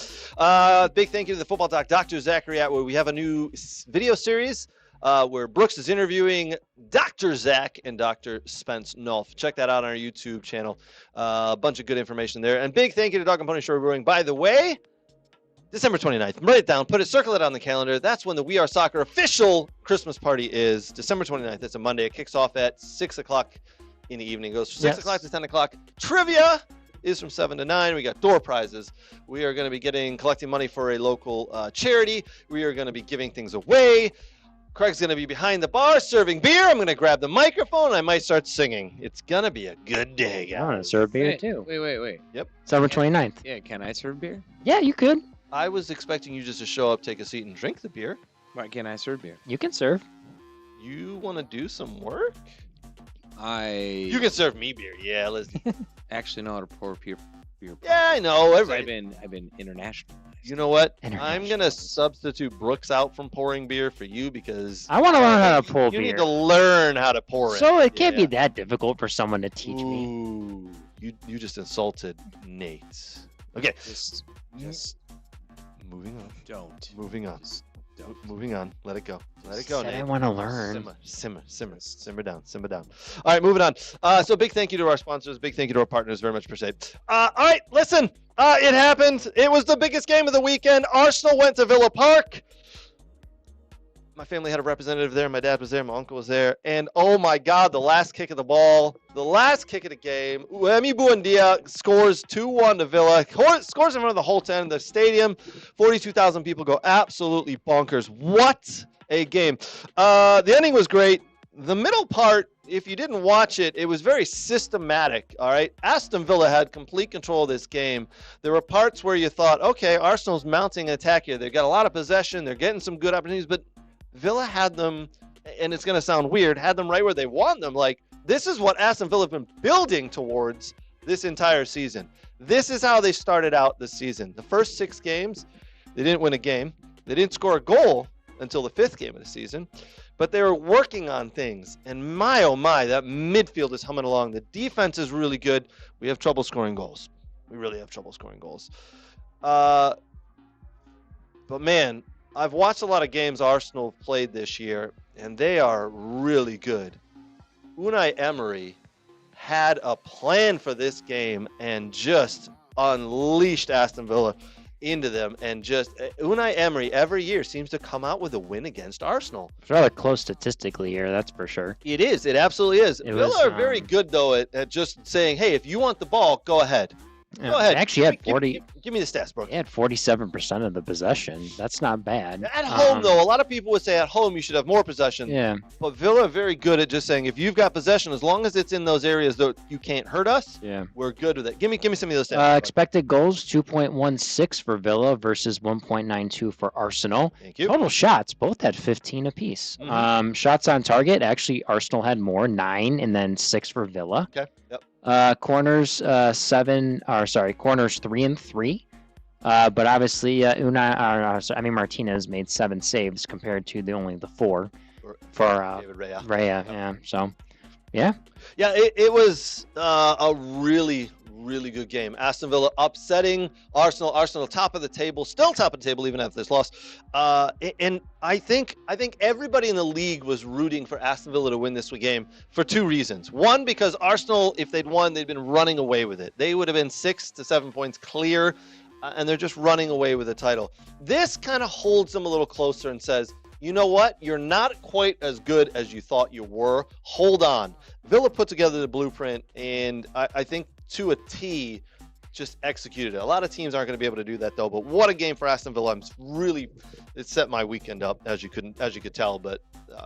Big thank you to the football doc, Dr. Zachary, where we have a new video series where Brooks is interviewing Dr. Zach and Dr. Spence Nolf. Check that out on our YouTube channel. A bunch of good information there. And big thank you to Dog and Pony Show Brewing. By the way, December 29th. Write it down. Circle it on the calendar. That's when the We Are Soccer official Christmas party is. December 29th. It's a Monday. It kicks off at 6 o'clock in the evening. It goes from 6 o'clock to 10 o'clock. Trivia is from 7 to 9. We got door prizes. We are going to be collecting money for a local charity. We are going to be giving things away. Craig's going to be behind the bar serving beer. I'm going to grab the microphone and I might start singing. It's going to be a good day, guys. I want to serve beer too. Wait. Yep. December 29th. Yeah, can I serve beer? Yeah, you could. I was expecting you just to show up, take a seat, and drink the beer. Why can't I serve beer? You can serve. You want to do some work? You can serve me beer. Yeah, let's. actually know how to pour beer. Yeah, I know. I've Everybody. been international. You know what? International. I'm gonna substitute Brooks out from pouring beer for you because I want to learn how to pour you beer. need to learn how to pour it. So it can't Yeah. be that difficult for someone to teach me. Ooh, you just insulted Nate. Okay, Just moving on. don't. Moving on. Just don't. Moving on. Let it go. Let it go, Said Nate. I want to learn. Simmer down. All right, moving on. So big thank you to our sponsors. Big thank you to our partners. Very much appreciate. All right, listen. It happened. It was the biggest game of the weekend. Arsenal went to Villa Park. My family had a representative there. My dad was there. My uncle was there. And oh my God, the last kick of the ball, the last kick of the game. Uemi Buendia scores 2-1 to Villa. Scores in front of the whole 10 in the stadium. 42,000 people go absolutely bonkers. What a game. The ending was great. The middle part, if you didn't watch it, it was very systematic, all right? Aston Villa had complete control of this game. There were parts where you thought, okay, Arsenal's mounting an attack here. They've got a lot of possession. They're getting some good opportunities, but Villa had them, and it's going to sound weird, had them right where they want them. Like, this is what Aston Villa have been building towards this entire season. This is how they started out this season. The first 6 games, they didn't win a game. They didn't score a goal until the 5th game of the season. But they were working on things. And my, oh my, that midfield is humming along. The defense is really good. We have trouble scoring goals. We really have trouble scoring goals. But man, I've watched a lot of games Arsenal have played this year, and they are really good. Unai Emery had a plan for this game and just unleashed Aston Villa into them, and just Unai Emery every year seems to come out with a win against Arsenal. It's rather close statistically here, that's for sure. It is. It absolutely is. Villa are very good, though, at just saying, hey, if you want the ball, go ahead. Go ahead. Actually, had 40. Give me the stats, bro. He had 47% of the possession. That's not bad. At home, though, a lot of people would say at home you should have more possession. Yeah. But Villa are very good at just saying, if you've got possession, as long as it's in those areas that you can't hurt us, we're good with it. Give me some of those stats. Expected goals, 2.16 for Villa versus 1.92 for Arsenal. Thank you. Total shots, both had 15 apiece. Mhm. Shots on target, actually, Arsenal had more, 9, and then 6 for Villa. Okay. Yep. Corners, corners 3 and 3. But obviously, Martinez made 7 saves compared to only the 4 for David Raya. Raya. Yeah. So, yeah. Yeah, it was a really, really good game. Aston Villa upsetting Arsenal. Arsenal top of the table, still top of the table even after this loss. And I think everybody in the league was rooting for Aston Villa to win this game for 2 reasons. One, because Arsenal, if they'd won, they'd been running away with it. They would have been 6 to 7 points clear, and they're just running away with the title. This kind of holds them a little closer and says, you know what? You're not quite as good as you thought you were. Hold on. Villa put together the blueprint, and I think to a T, just executed it. A lot of teams aren't going to be able to do that, though. But what a game for Aston Villa! It set my weekend up, as you could tell. But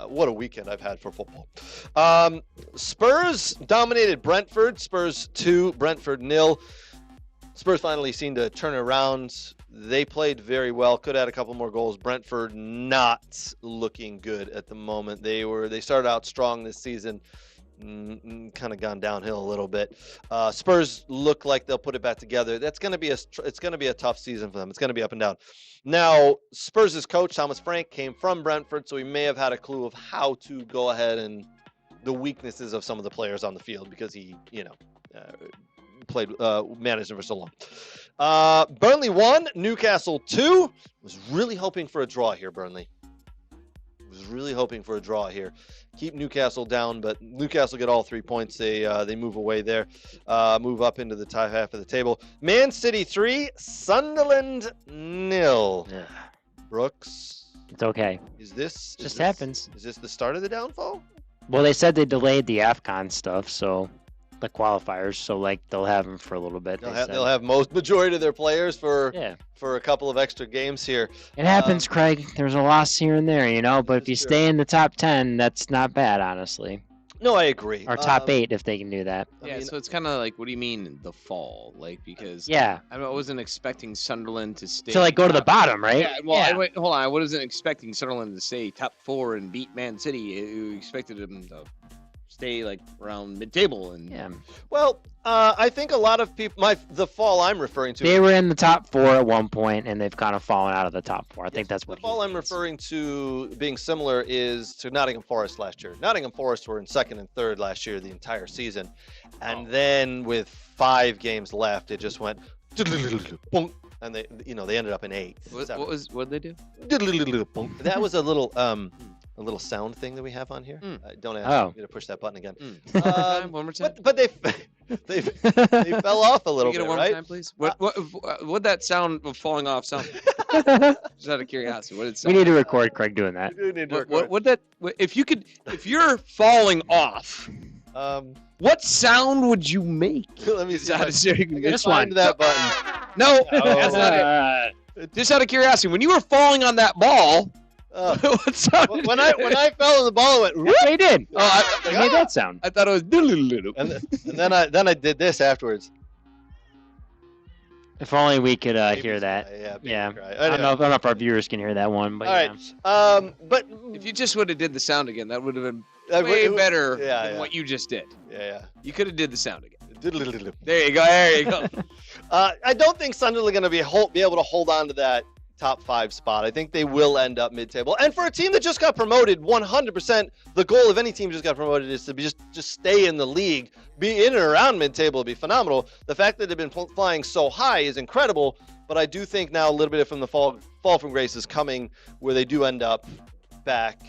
what a weekend I've had for football. Spurs dominated Brentford. Spurs 2, Brentford 0. Spurs finally seemed to turn it around. They played very well. Could have had a couple more goals. Brentford not looking good at the moment. They started out strong this season. Kind of gone downhill a little bit. Spurs look like they'll put it back together. It's going to be a tough season for them. It's going to be up and down. Now, Spurs' coach Thomas Frank came from Brentford, so he may have had a clue of how to go ahead and the weaknesses of some of the players on the field because he, managed them for so long. Burnley 1, Newcastle 2. Was really hoping for a draw here, Burnley. was really hoping for a draw here. Keep Newcastle down, but Newcastle get all 3 points. They move away there, move up into the top half of the table. Man City 3, Sunderland 0. Yeah. Brooks, It's okay. Happens. Is this the start of the downfall? Well, they said they delayed the AFCON stuff, so the qualifiers, so like they'll have them for a little bit. They'll have majority of their players for a couple of extra games here. It happens, Craig. There's a loss here and there, but if you stay in the top 10, that's not bad, honestly. No, I agree. Or top 8 if they can do that. Yeah, so it's kind of like, what do you mean the fall? Like, because I wasn't expecting Sunderland to stay. So like go to the bottom, right? Yeah. Well, hold on. I wasn't expecting Sunderland to stay top 4 and beat Man City. You expected them to stay like around mid-table and. Well, I think a lot of people. The fall I'm referring to. They were in the top 4 at one point, and they've kind of fallen out of the top 4. I think that's what. The fall I'm referring to being similar is to Nottingham Forest last year. Nottingham Forest were in 2nd and 3rd last year, the entire season, and then with 5 games left, it just went. And they ended up in 8th. What did they do? That was a little sound thing that we have on here. Don't ask me to push that button again. One more time. But they fell off a little Can you get bit, it one right? more time, please? What that sound of falling off sound? Just out of curiosity, what did it sound? We need to record Craig doing that. We do need to record. If you're falling off, what sound would you make? Let me see. This Find one. that button. No, that's not it. Just out of curiosity, when you were falling on that ball, what sound? When I fell in the ball, it went. They did. They made that sound. I thought it was. And then I did this afterwards. If only we could hear that. Yeah. I don't know if our viewers can hear that one, but all right. But if you just would have did the sound again, that would have been way better than what you just did. Yeah. You could have did the sound again. There you go. There you go. I don't think Sunderland are going to be able to hold on to that top 5 spot. I think they will end up mid-table. And for a team that just got promoted, 100%, the goal of any team just got promoted is to be just stay in the league, be in and around mid-table would be phenomenal. The fact that they've been flying so high is incredible, but I do think now a little bit from the fall from grace is coming where they do end up back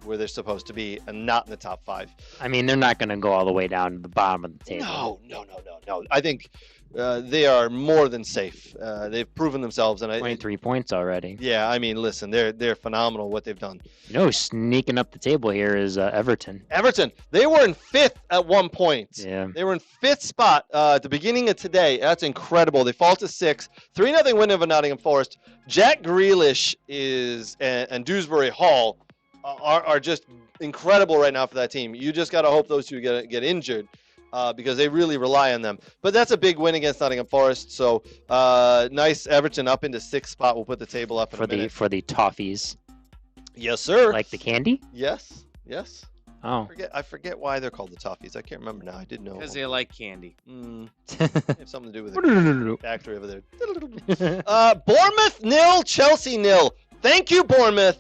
where they're supposed to be and not in the top 5. I mean, they're not going to go all the way down to the bottom of the table. No. I think they are more than safe. They've proven themselves, and 23 points already. Yeah, I mean, listen, they're phenomenal what they've done. Sneaking up the table here is Everton. Everton, they were in 5th at one point. Yeah, they were in 5th spot at the beginning of today. That's incredible. They fall to 6th, 3-0 win over Nottingham Forest. Jack Grealish and Dewsbury Hall are just incredible right now for that team. You just got to hope those two get injured. Because they really rely on them. But that's a big win against Nottingham Forest. So nice Everton up into 6th spot. We'll put the table up in a minute. For the toffees. Yes, sir. Like the candy? Yes. Oh. I forget why they're called the toffees. I can't remember now. I didn't know. Because they like candy. Have something to do with the factory over there. Bournemouth 0, Chelsea 0. Thank you, Bournemouth.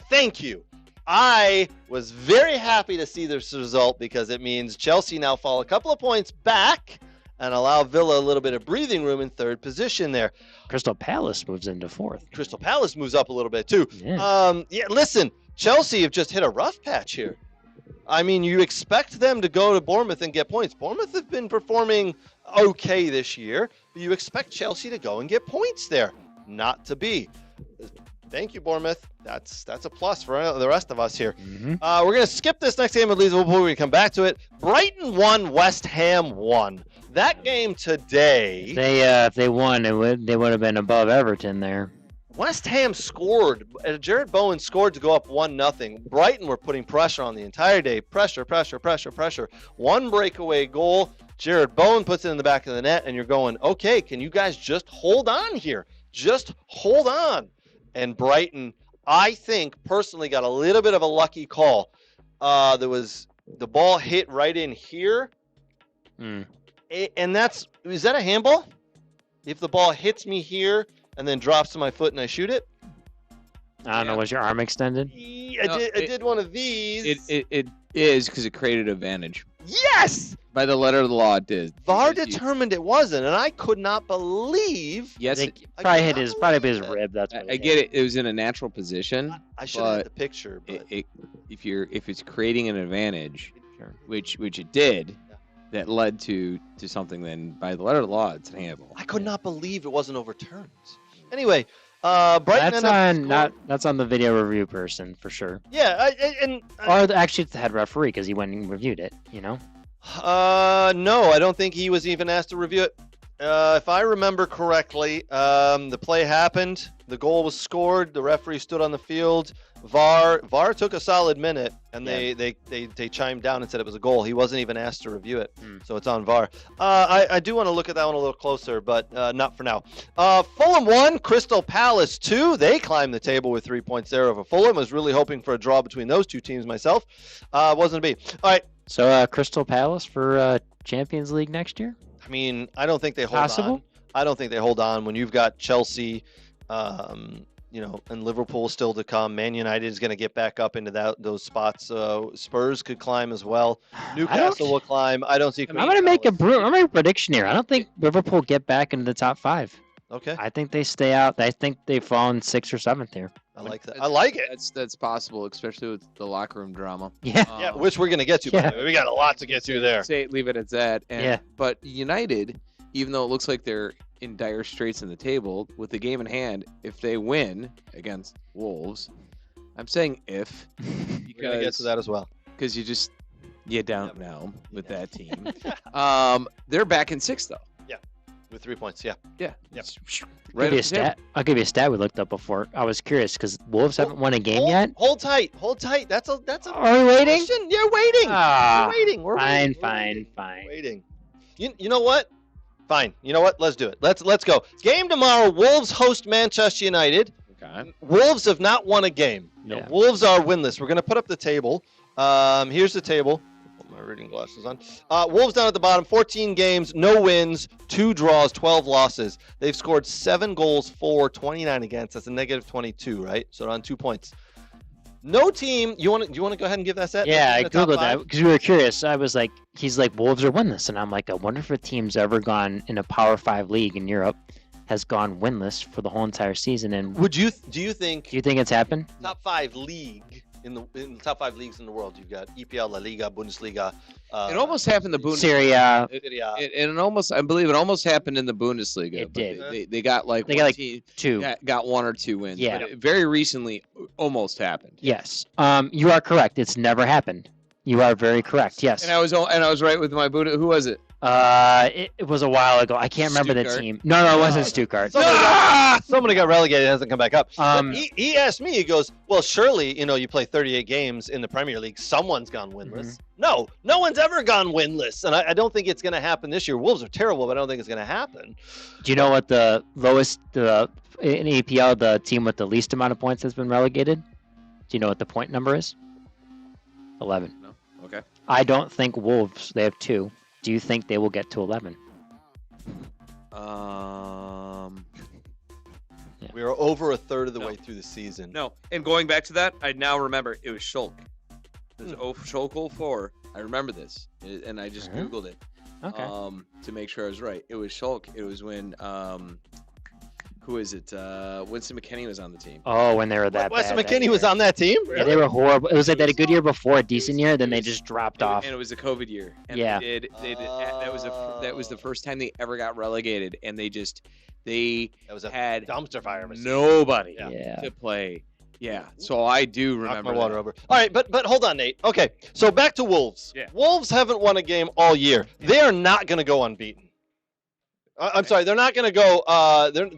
Thank you. I was very happy to see this result because it means Chelsea now fall a couple of points back and allow Villa a little bit of breathing room in 3rd position there. Crystal Palace moves into 4th. Crystal Palace moves up a little bit too. Yeah. Listen, Chelsea have just hit a rough patch here. I mean, you expect them to go to Bournemouth and get points. Bournemouth have been performing okay this year, but you expect Chelsea to go and get points there. Not to be. Thank you, Bournemouth. That's a plus for the rest of us here. Mm-hmm. We're going to skip this next game with Liverpool. We're going to come back to it. Brighton 1, West Ham 1. That game today. If they won, they would have been above Everton there. West Ham scored. Jared Bowen scored to go up 1-0. Brighton were putting pressure on the entire day. Pressure. One breakaway goal. Jared Bowen puts it in the back of the net, and you're going, okay, can you guys just hold on here? Just hold on. And Brighton, I think, personally got a little bit of a lucky call. The ball hit right in here. And is that a handball? If the ball hits me here and then drops to my foot and I shoot it? I don't know. Was your arm extended? I did one of these. It is because it created advantage. Yes! By the letter of the law, it did. VAR Because you- determined it wasn't, and I could not believe. Yes, They it- probably hit his rib. That's what I get it. It was in a natural position. I should have had but the picture, but If it's creating an advantage, Sure. which it did, Yeah. that led to something. Then by the letter of the law, it's handball. I could not believe it wasn't overturned. Anyway, Brighton. That's on the video review person for sure. Yeah, Actually, it's the head referee because he went and reviewed it. You know. No, I don't think he was even asked to review it. If I remember correctly, the play happened. The goal was scored. The referee stood on the field. VAR took a solid minute, and they chimed down and said it was a goal. He wasn't even asked to review it, so it's on VAR. I do want to look at that one a little closer, but not for now. Fulham 1, Crystal Palace 2. They climbed the table with 3 points there over Fulham. I was really hoping for a draw between those two teams myself. Wasn't to be. All right. So Crystal Palace for Champions League next year? I mean, I don't think they hold Possible? on. I don't think they hold on when you've got Chelsea, and Liverpool still to come. Man United is going to get back up into those spots. Spurs could climb as well. Newcastle will climb. I don't see. I'm going to make a prediction here. I don't think Liverpool get back into the top 5. Okay. I think they stay out. I think they fall in 6th or 7th here. I like that. I like it. That's possible, especially with the locker room drama. Yeah. Yeah, which we're going to get to. By the way. We got a lot to get to there. Leave it at that. Yeah. But United, even though it looks like they're in dire straits in the table, with the game in hand, if they win against Wolves, I'm saying if, We're going to get to that as well. because you don't know with that team. They're back in 6th though. With 3 points, yeah. Yeah. Yep. Right Give you a up the table. stat. I'll give you a stat we looked up before. I was curious because Wolves haven't won a game yet. Hold tight. That's a Are we waiting? question. You're waiting. Ah, We're waiting. We're waiting. fine. Waiting. You know what? Fine. You know what? Let's do it. Let's go. Game tomorrow. Wolves host Manchester United. Okay. Wolves have not won a game. Yeah. Wolves are winless. We're going to put up the table. Here's the table. Put my reading glasses on. Wolves down at the bottom. 14 games, no wins, 2 draws, 12 losses. They've scored 7 goals for, 29 against. That's a negative 22, right? So they're on 2 points. No team. Do you want to go ahead and give that set? Yeah, I In the top googled 5? that because we were curious. I was like, he's like Wolves are winless, and I'm like, I wonder if a team's ever gone in a Power 5 league in Europe has gone winless for the whole entire season. And Do you think do you think it's happened? top 5 league in the top 5 leagues in the world? You've got EPL, La Liga, Bundesliga. It almost happened in the Bundesliga. Serie A. I believe it almost happened in the Bundesliga. It but did. They got like They one got like team 2. got 1 or 2 wins. Yeah. But it very recently almost happened. Yes. You are correct. It's never happened. You are very correct. Yes. And I was right with my Buddha. Who was it? It was a while ago. I can't remember the Stuttgart? team. No, it wasn't Stuttgart. Somebody got relegated and hasn't come back up. But Um, he asked me, he goes, well, surely, you play 38 games in the Premier League. Someone's gone winless. No one's ever gone winless. And I don't think it's going to happen this year. Wolves are terrible, but I don't think it's going to happen. Do you know what the lowest in EPL, the team with the least amount of points has been relegated? Do you know what the point number is? 11. No. Okay. I don't think Wolves, they have 2. Do you think they will get to 11? We are over a third of the way through the season. No. And going back to that, I now remember it was Schalke. It was Schalke 04. I remember this, and I just Googled it. Okay. To make sure I was right. It was Schalke. It was when who is it? Winston McKennie was on the team. Oh, when they were that Weston bad. McKennie was on that team? Yeah, they were horrible. It was like that a good year before, a decent year, then they just dropped off. And it was a COVID year. And Yeah. They did. That was the first time they ever got relegated, and they That was a had dumpster fire. nobody Yeah. to play. Yeah. So I do Knock remember my water that. over. All right, but hold on, Nate. Okay, so back to Wolves. Yeah. Wolves haven't won a game all year. They are not going to go unbeaten. I'm sorry, they're not going to go.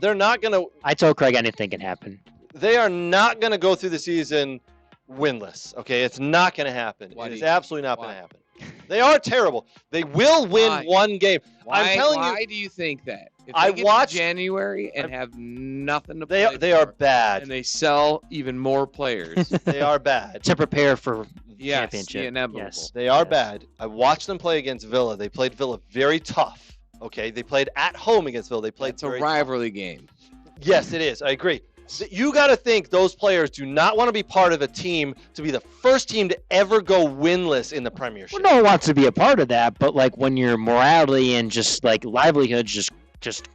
They're not going to. I told Craig anything can happen. They are not going to go through the season winless. Okay, it's not going to happen. Why It do is you- absolutely not going why? to happen. They are terrible. They will win Why? one game. I'm telling you, Why do you think that? If I they get to watched- January and have nothing to play they are for, bad. and they sell even more players. They are bad. To prepare for Yes, championship. the inevitable. Yes. They are Yes. bad. I watched them play against Villa. They played Villa very tough. Okay, they played at home against Villa. They played It's a very rivalry game. Yes, it is. I agree. You got to think those players do not want to be part of a team to be the first team to ever go winless in the Premiership. Well, no one wants to be a part of that, but like when your morality and just like livelihoods just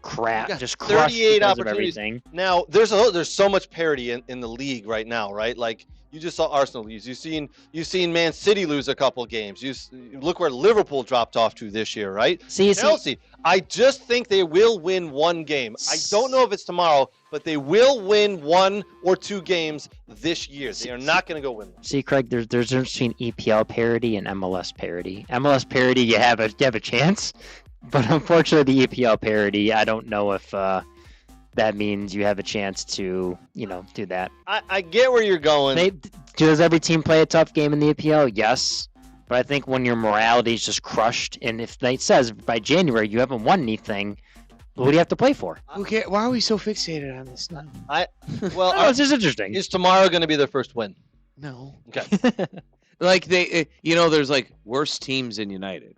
crap, just crushed 38 because of opportunities. everything. Now, there's so much parity in the league right now, right? Like you just saw Arsenal lose. You've seen Man City lose a couple games. You look where Liverpool dropped off to this year, right? Chelsea. I just think they will win one game. I don't know if it's tomorrow, but they will win 1 or 2 games this year. They are not going to go win them. See, Craig, there's a difference between EPL parity and MLS parity. MLS parity, you have a chance, but unfortunately, the EPL parity, I don't know if that means you have a chance to, do that. I get where you're going. Does every team play a tough game in the EPL? Yes. But I think when your morality is just crushed, and if it says by January you haven't won anything, what do you have to play for? Okay, why are we so fixated on this now? It's just interesting. Is tomorrow going to be their first win? No. Okay. Like there's like worse teams in United.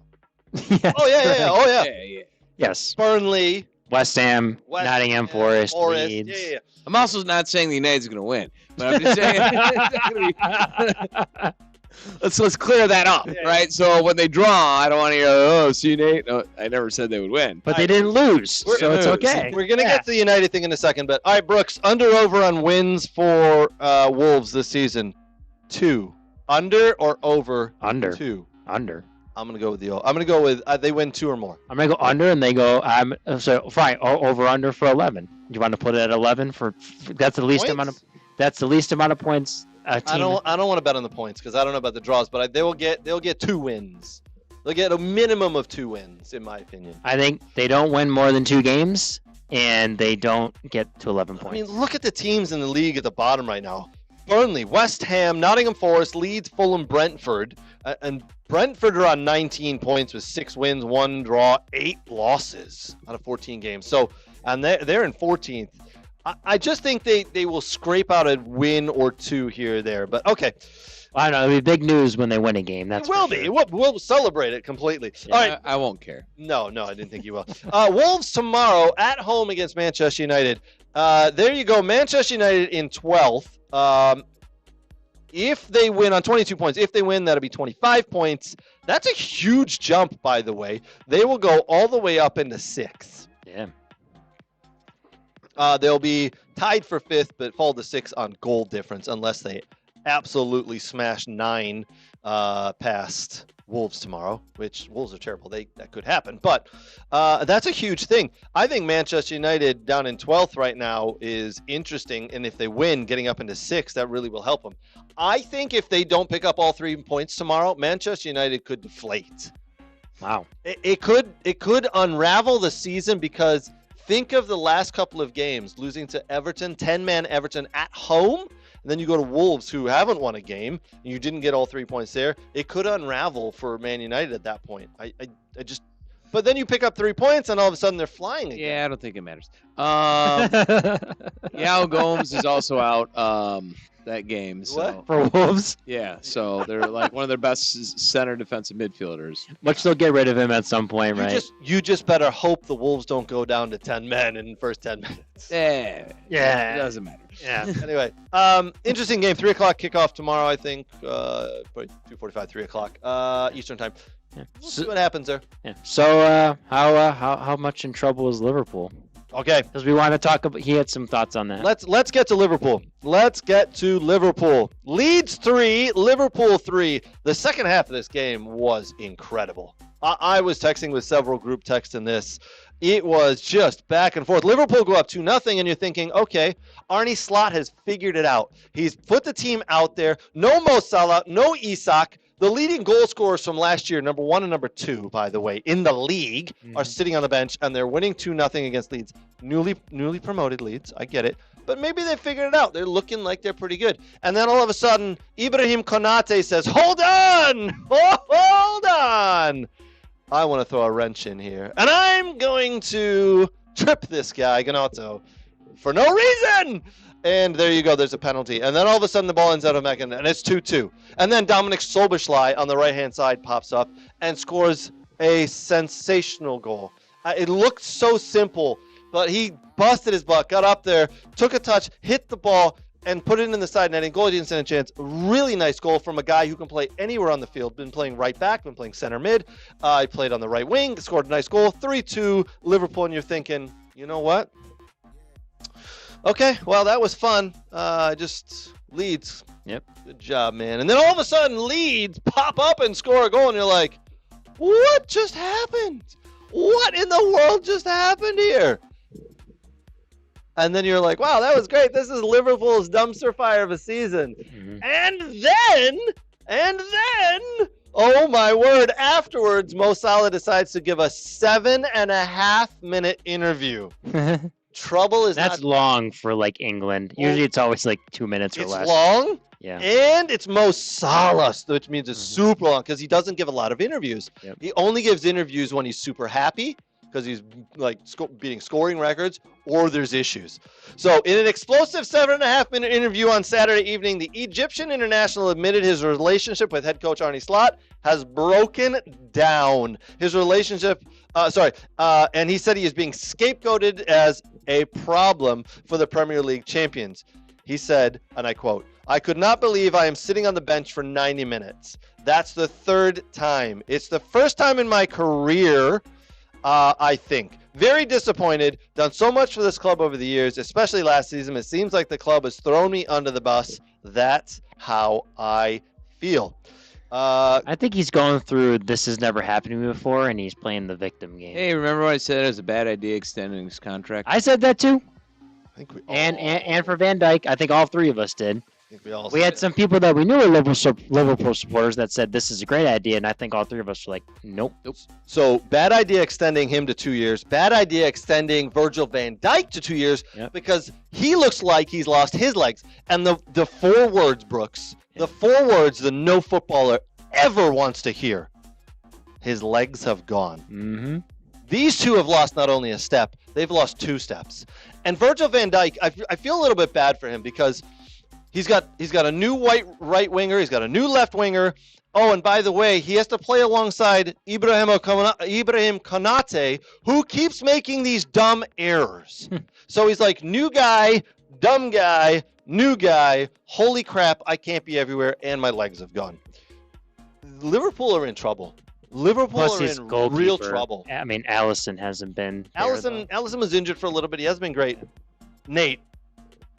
Yes. Oh yeah. Oh yeah. Yeah. Yes. Burnley, West Ham, Nottingham Forest, Leeds. Yeah. I'm also not saying the United's going to win, but I'm just saying let's clear that up, right? So when they draw, I don't want to hear, see Nate. No, I never said they would win. But they didn't lose, so it's okay. We're going to get to the United thing in a second, but all right, Brooks, under/over on wins for Wolves this season. 2. Under or over? Under. 2. Under. I'm going to go with I'm going to go with they win 2 or more. I'm going to go under, and they go. Fine. Over/under for 11. You want to put it at 11 for? That's the least amount of. That's the least amount of points. I don't want to bet on the points because I don't know about the draws, but they'll get 2 wins. They'll get a minimum of 2 wins, in my opinion. I think they don't win more than 2 games, and they don't get to 11 points. I mean, look at the teams in the league at the bottom right now. Burnley, West Ham, Nottingham Forest, Leeds, Fulham, Brentford. And Brentford are on 19 points with 6 wins, 1 draw, 8 losses out of 14 games. So, and they're in 14th. I just think they will scrape out a win or 2 here or there. But okay. I don't know. It'll be big news when they win a game. That's it will be. We'll celebrate it completely. Yeah, all right. I won't care. No, I didn't think you will. Wolves tomorrow at home against Manchester United. There you go. Manchester United in 12th. If they win on 22 points, if they win, that'll be 25 points. That's a huge jump, by the way. They will go all the way up into 6th. Yeah. They'll be tied for 5th, but fall to 6th on goal difference unless they absolutely smash 9 past Wolves tomorrow, which Wolves are terrible. That could happen, but that's a huge thing. I think Manchester United down in 12th right now is interesting, and if they win, getting up into 6th, that really will help them. I think if they don't pick up all 3 points tomorrow, Manchester United could deflate. Wow. It could unravel the season because think of the last couple of games, losing to Everton, 10-man Everton at home, and then you go to Wolves, who haven't won a game, and you didn't get all 3 points there. It could unravel for Man United at that point. But then you pick up 3 points, and all of a sudden they're flying again. Yeah, I don't think it matters. Yao Gomes is also out that game. So. What? For Wolves? Yeah, so they're like one of their best center defensive midfielders. Which they'll get rid of him at some point, right? You just better hope the Wolves don't go down to 10 men in the first 10 minutes. Yeah. It doesn't matter. Yeah. Anyway, interesting game. 3 o'clock kickoff tomorrow, I think. 2:45, 3 o'clock Eastern time. Yeah. We'll see what happens there. Yeah. So how much in trouble is Liverpool? Okay. Because we want to talk about. He had some thoughts on that. Let's get to Liverpool. Leeds 3, Liverpool 3. The second half of this game was incredible. I was texting with several group texts in this. It was just back and forth. Liverpool go up 2-0, and you're thinking, okay, Arne Slot has figured it out. He's put the team out there. No Mo Salah, no Isak. The leading goal scorers from last year, number 1 and number 2, by the way, in the league, are sitting on the bench, and they're winning 2-0 against Leeds. Newly promoted Leeds, I get it. But maybe they figured it out. They're looking like they're pretty good. And then all of a sudden, Ibrahim Konate says, hold on! Hold on! I want to throw a wrench in here. And I'm going to trip this guy, Ganato, for no reason! And there you go. There's a penalty. And then all of a sudden the ball ends out of Megan, and it's 2-2. And then Dominic Soboslai on the right-hand side pops up and scores a sensational goal. It looked so simple. But he busted his butt, got up there, took a touch, hit the ball, and put it in the side netting. Goalie didn't stand a chance. Really nice goal from a guy who can play anywhere on the field. Been playing right back, been playing center mid. He played on the right wing, scored a nice goal. 3-2 Liverpool, and you're thinking, you know what? Okay, well, that was fun. Just Leeds. Yep. Good job, man. And then all of a sudden, Leeds pop up and score a goal, and you're like, what just happened? What in the world just happened here? And then you're like, wow, that was great. This is Liverpool's dumpster fire of a season. Mhm. And then, oh my word, afterwards, Mo Salah decides to give a 7.5-minute interview. Trouble is That's not... long for like England. Usually it's always like 2 minutes or It's less. long, Yeah. and it's Mo Salah, which means it's super long because he doesn't give a lot of interviews. Yep. He only gives interviews when he's super happy because he's like beating scoring records or there's issues. So in an explosive 7.5-minute interview on Saturday evening, the Egyptian international admitted his relationship with head coach Arne Slot has broken down. His relationship, and he said he is being scapegoated as a problem for the Premier League champions. He said, and I quote, "I could not believe I am sitting on the bench for 90 minutes. That's the third time. It's the first time in my career, I think. Very disappointed. Done so much for this club over the years, especially last season. It seems like the club has thrown me under the bus. That's how I feel." I think he's going through this has never happened to me before, and he's playing the victim game. Hey, remember what I said it was a bad idea extending his contract? I said that too. I think we all, And for Van Dijk, I think all three of us did. I think we all We said had it. some people that we knew were Liverpool supporters that said this is a great idea, and I think all three of us were like, nope. So bad idea extending him to 2 years. Bad idea extending Virgil van Dijk to 2 years because he looks like he's lost his legs. And the 4 words, Brooks, the 4 words the no footballer ever wants to hear. His legs have gone. Mm-hmm. These two have lost not only a step, they've lost 2 steps. And Virgil van Dijk, I feel a little bit bad for him because he's got a new white right winger, he's got a new left winger. Oh, and by the way, he has to play alongside Ibrahim Konate, who keeps making these dumb errors. So he's like, new guy, dumb guy, new guy. Holy crap, I can't be everywhere, and my legs have gone. Liverpool are in trouble. Liverpool Plus are his in goalkeeper. real trouble. I mean, Allison hasn't been there, though. Allison was injured for a little bit. He hasn't been great. Nate,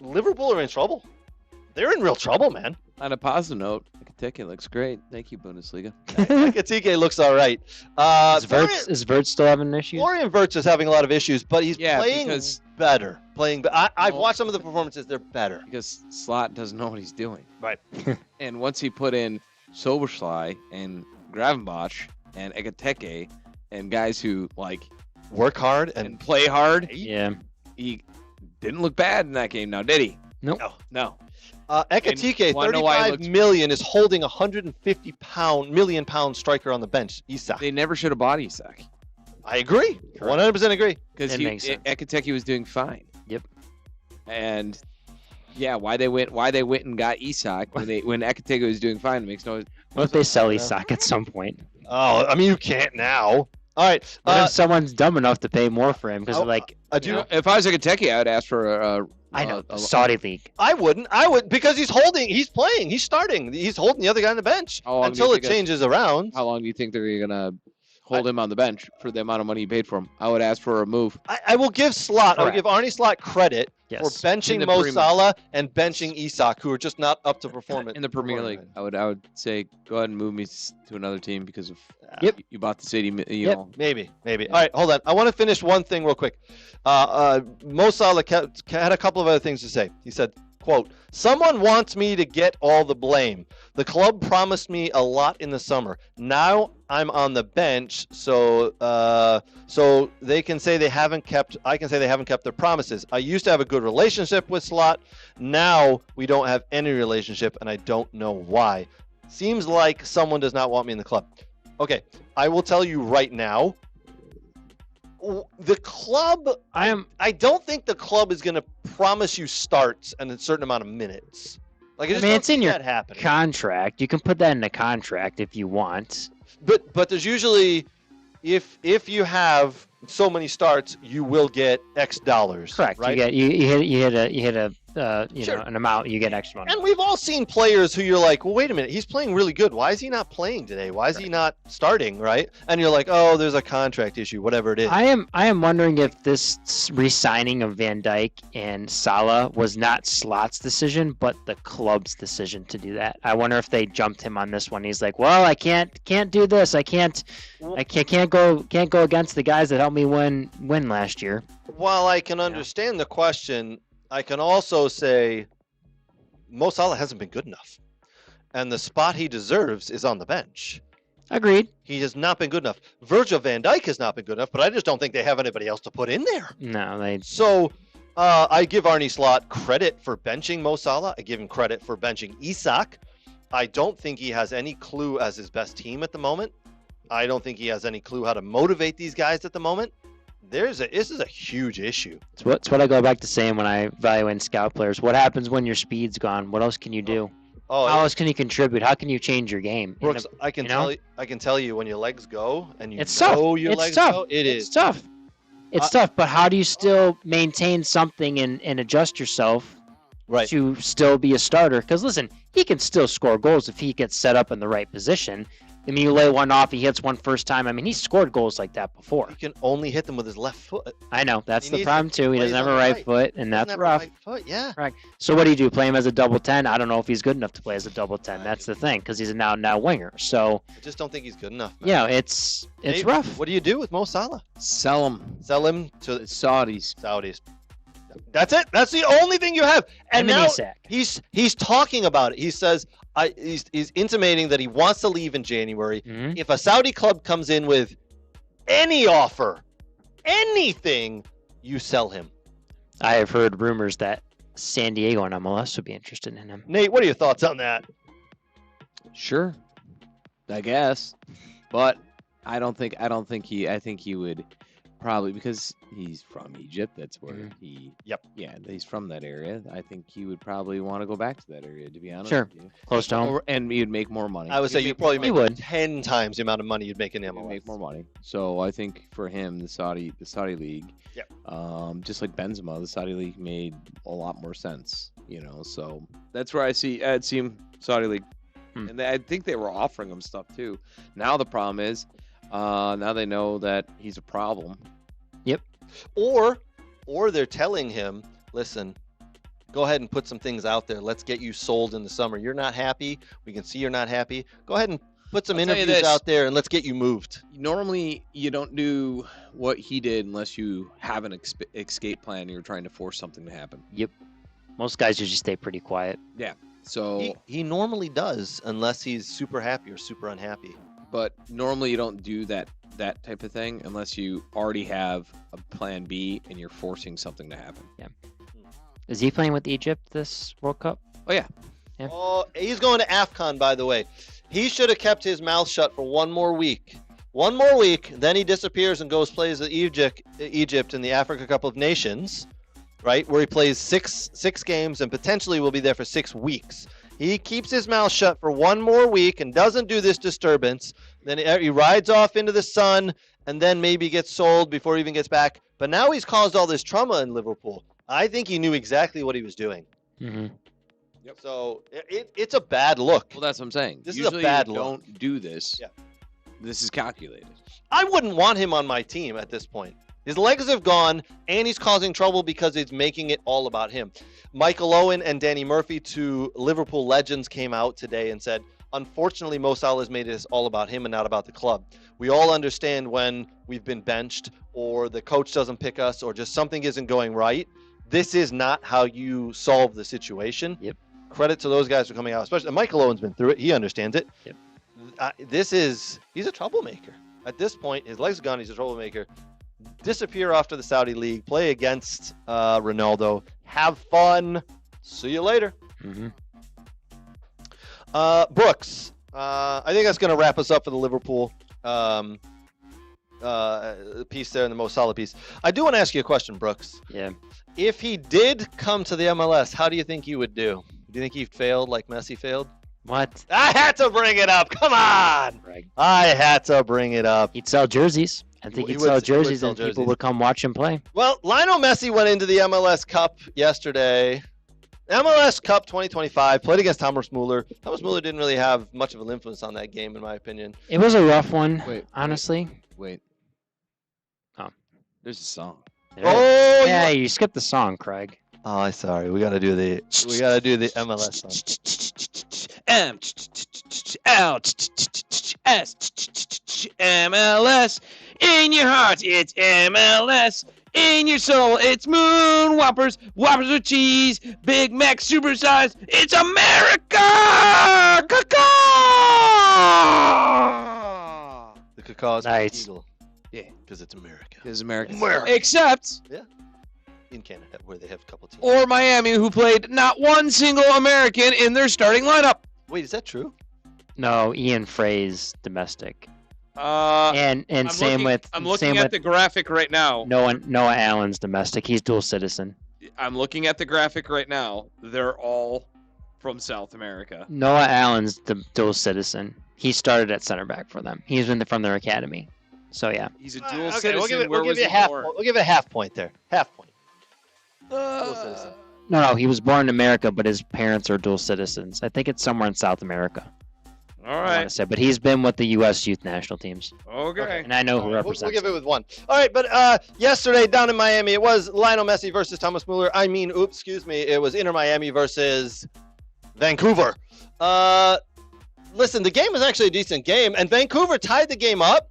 Liverpool are in trouble. They're in real trouble, man. On a positive note, Ekitike looks great. Thank you, Bundesliga. Ekitike looks all right. Is Wirtz still having issues? Florian Wirtz is having a lot of issues, but he's playing because- better. I've watched some of the performances. They're better. Because Slot doesn't know what he's doing. Right. And once he put in Soberschlei and Gravenbach and Ekitike and guys who like Work hard and play hard, Yeah. he didn't look bad in that game now, did he? Nope. No. Ekitike, wanna know why he 35 million, is holding a 150 million pound striker on the bench. Isak. They never should have bought Isak. I agree. 100% agree. Because It makes sense. Ekitike was doing fine. Yep. And yeah, why they went and got Isak when Ekitike was doing fine makes no. What if they sell Isak at some point? Oh, I mean, you can't now. All right. What if someone's dumb enough to pay more for him? Because like, I do. If I was Ekitike, I would ask for a. I know Saudi league. I wouldn't. I would because he's playing, he's starting. He's holding the other guy on the bench How long do until you it think changes around. How long do you think they're gonna hold him on the bench for the amount of money you paid for him? I would ask for a move. I will give Slot. I will Correct. give Arne Slot credit Yes. for benching In the Mo Premier- Salah and benching Isak, who are just not up to performance In the Premier League, I would say go ahead and move me to another team because of Yep. you bought the city. You Yep. know, Maybe. All right, hold on. I want to finish one thing real quick. Mo Salah had a couple of other things to say. He said, quote, "Someone wants me to get all the blame. The club promised me a lot in the summer. Now I'm on the bench, so they can say I can say they haven't kept their promises. I used to have a good relationship with Slot. Now we don't have any relationship, and I don't know why. Seems like someone does not want me in the club." Okay, I will tell you right now, the club, I don't think the club is going to promise you starts and a certain amount of minutes. Like, I just don't it's in see your that happening. contract. You can put that in a contract if you want. But there's usually, if you have so many starts, you will get X dollars. Correct. Right? You hit a Sure. an amount, you get extra money. And we've all seen players who you're like, well, wait a minute, he's playing really good. Why is he not playing today? Why is he not starting, right? And you're like, oh, there's a contract issue, whatever it is. I am wondering if this re-signing of Van Dijk and Salah was not Slot's decision, but the club's decision to do that. I wonder if they jumped him on this one. He's like, well, I can't do this. I can't go against the guys that helped me win last year. While I can understand the question, I can also say Mo Salah hasn't been good enough. And the spot he deserves is on the bench. Agreed. He has not been good enough. Virgil van Dijk has not been good enough, but I just don't think they have anybody else to put in there. No, they. So I give Arne Slot credit for benching Mo Salah. I give him credit for benching Isak. I don't think he has any clue as his best team at the moment. I don't think he has any clue how to motivate these guys at the moment. This is a huge issue. It's what I go back to saying when I evaluate scout players. What happens when your speed's gone? What else can you do? Oh, how else can you contribute? How can you change your game? Brooks, I can tell you when your legs go and it's tough. Your it's legs tough. go. It's tough. It's tough. But how do you still maintain something and adjust yourself to still be a starter? Because listen, he can still score goals if he gets set up in the right position. I mean, you lay one off, he hits one first time. I mean, he's scored goals like that before. He can only hit them with his left foot. I know. That's the problem, too. He doesn't have a right foot, and that's rough. Right foot, yeah. Right. So what do? Play him as a double 10? I don't know if he's good enough to play as a double 10. That's the thing, because he's a now winger. So I just don't think he's good enough, man. Yeah, it's rough. What do you do with Mo Salah? Sell him. Sell him to the Saudis. That's it. That's the only thing you have. And now Isak. he's talking about it. He says he's intimating that he wants to leave in January. Mm-hmm. If a Saudi club comes in with any offer, anything, you sell him. I have heard rumors that San Diego and MLS would be interested in him. Nate, what are your thoughts on that? Sure, I guess, but I think he would probably, because he's from Egypt. That's where he. Yep. Yeah, he's from that area. I think he would probably want to go back to that area. To be honest. Sure. With you. Close to home. And you'd make more money. I would say you'd probably He would. 10 times the amount of money you'd make in MLS. Make more money. So I think for him, the Saudi league. Yep. Just like Benzema, the Saudi league made a lot more sense. So that's where I'd see him, Saudi league. And I think they were offering him stuff too. Now the problem is, now they know that he's a problem. Yep. Or they're telling him, listen, go ahead and put some things out there. Let's get you sold in the summer. You're not happy. We can see you're not happy. Go ahead and put some interviews out there and let's get you moved. Normally, you don't do what he did unless you have an escape plan and you're trying to force something to happen. Yep. Most guys usually stay pretty quiet. Yeah. So he normally does, unless he's super happy or super unhappy. But normally you don't do that type of thing unless you already have a plan B and you're forcing something to happen. Yeah. Is he playing with Egypt this World Cup? Oh yeah. Yeah. Oh, he's going to AFCON, by the way. He should have kept his mouth shut for one more week. One more week, then he disappears and goes plays Egypt in the Africa Cup of Nations, right? Where he plays six games and potentially will be there for 6 weeks. He keeps his mouth shut for one more week and doesn't do this disturbance. Then he rides off into the sun and then maybe gets sold before he even gets back. But now he's caused all this trauma in Liverpool. I think he knew exactly what he was doing. Mm-hmm. Yep. So it's a bad look. Well, that's what I'm saying. This Usually is a bad you look. Don't do this. Yeah. This is calculated. I wouldn't want him on my team at this point. His legs have gone, and he's causing trouble because it's making it all about him. Michael Owen and Danny Murphy, two Liverpool legends, came out today and said, unfortunately, Mo Salah has made this all about him and not about the club. We all understand when we've been benched or the coach doesn't pick us or just something isn't going right. This is not how you solve the situation. Yep. Credit to those guys for coming out, especially Michael Owen's been through it. He understands it. Yep. He's a troublemaker. At this point, his legs are gone. He's a troublemaker. Disappear off to the Saudi League. Play against Ronaldo. Have fun. See you later. Mm-hmm. Brooks, I think that's going to wrap us up for the Liverpool piece there and the Mo Salah piece. I do want to ask you a question, Brooks. Yeah. If he did come to the MLS, how do you think he would do? Do you think he failed like Messi failed? What? I had to bring it up. Come on. Right. I had to bring it up. He'd sell jerseys. I think He he'd would- sell he would jerseys sell and people jerseys. would come watch him play. Well, Lionel Messi went into the MLS Cup yesterday. MLS Cup 2025, played against Thomas Müller. Thomas Müller didn't really have much of an influence on that game, in my opinion. It was a rough one, Wait. honestly. Wait. Oh. There's a song. Oh, Yeah, you skipped the song, Craig. Oh, I'm sorry. We gotta do the MLS song. MLS in your heart, it's MLS. In your soul, it's moon whoppers, whoppers with cheese, Big Mac supersize. It's America! Caw-caw! The cacao is Nice. eagle. Yeah. Because it's America. Because America. America. Except In Canada, where they have a couple teams. or Miami, who played not one single American in their starting lineup. Wait, is that true? No, Ian Frey's domestic. I'm And same with the graphic right now. Noah Allen's domestic. He's dual citizen. I'm looking at the graphic right now. They're all from South America. Noah Allen's the dual citizen. He started at center back for them. He's been from their academy. So yeah. He's a dual Okay, citizen. we'll give you a half point there. Half point. Dual citizen. No, he was born in America, but his parents are dual citizens. I think it's somewhere in South America. All I want right. to say, but he's been with the U.S. youth national teams, Okay. and I know who We'll represents. give it with one. All right, but yesterday down in Miami, it was Lionel Messi versus Thomas Müller. It was Inter Miami versus Vancouver. Listen, the game was actually a decent game, and Vancouver tied the game up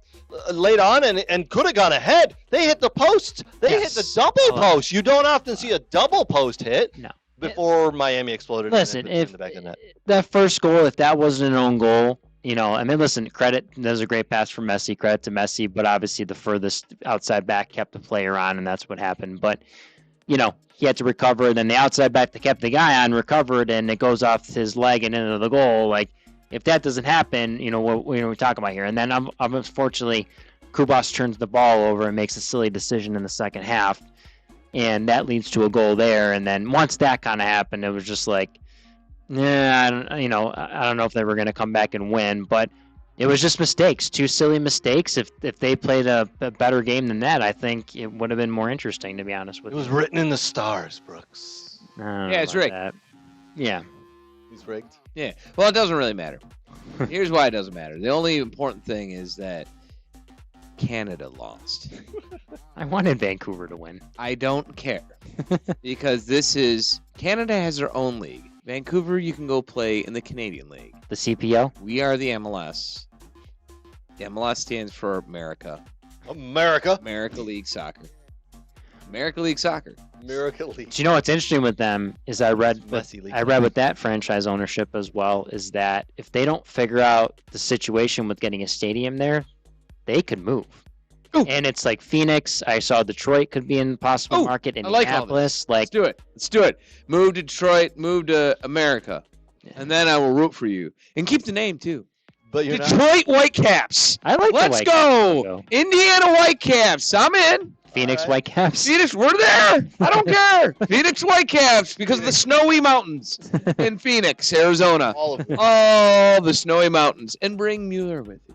late on and could have gone ahead. They hit the post. They hit the double post. You don't often see a double post hit. No. Before Miami exploded. Listen, in if the back of the net. that first goal, if that wasn't an own goal, listen, credit. There's a great pass from Messi. Credit to Messi, but obviously the furthest outside back kept the player on, and that's what happened. But he had to recover. Then the outside back that kept the guy on recovered, and it goes off his leg and into the goal. Like if that doesn't happen, what we're talking about here. And then unfortunately, Kubas turns the ball over and makes a silly decision in the second half. And that leads to a goal there. And then once that kind of happened, it was just like, I don't know if they were going to come back and win, but it was just mistakes, two silly mistakes. If they played a better game than that, I think it would have been more interesting, to be honest with It you. was written in the stars, Brooks. I don't know Yeah, it's about rigged. that. Yeah. He's rigged. Yeah. Well, it doesn't really matter. Here's why it doesn't matter. The only important thing is that Canada lost. I wanted Vancouver to win. I don't care. Because Canada has their own league. Vancouver, you can go play in the Canadian League. The CPO? We are the MLS. The MLS stands for America. America. America League Soccer. America League Soccer. America League. Do you know what's interesting with them is I read Messi League. with that franchise ownership as well is that if they don't figure out the situation with getting a stadium there, they could move. Ooh. And it's like Phoenix. I saw Detroit could be in the possible Ooh, market. I like all Indianapolis, Let's do it. Let's do it. Move to Detroit. Move to America. Yeah. And then I will root for you. And keep the name, too. But you're not. Detroit Whitecaps. I like. Let's the go. Indiana Whitecaps. I'm in. Phoenix All right. Whitecaps. Phoenix, we're there. I don't care. Phoenix Whitecaps because of the snowy mountains in Phoenix, Arizona. All of them. Oh, the snowy mountains. And bring Müller with you.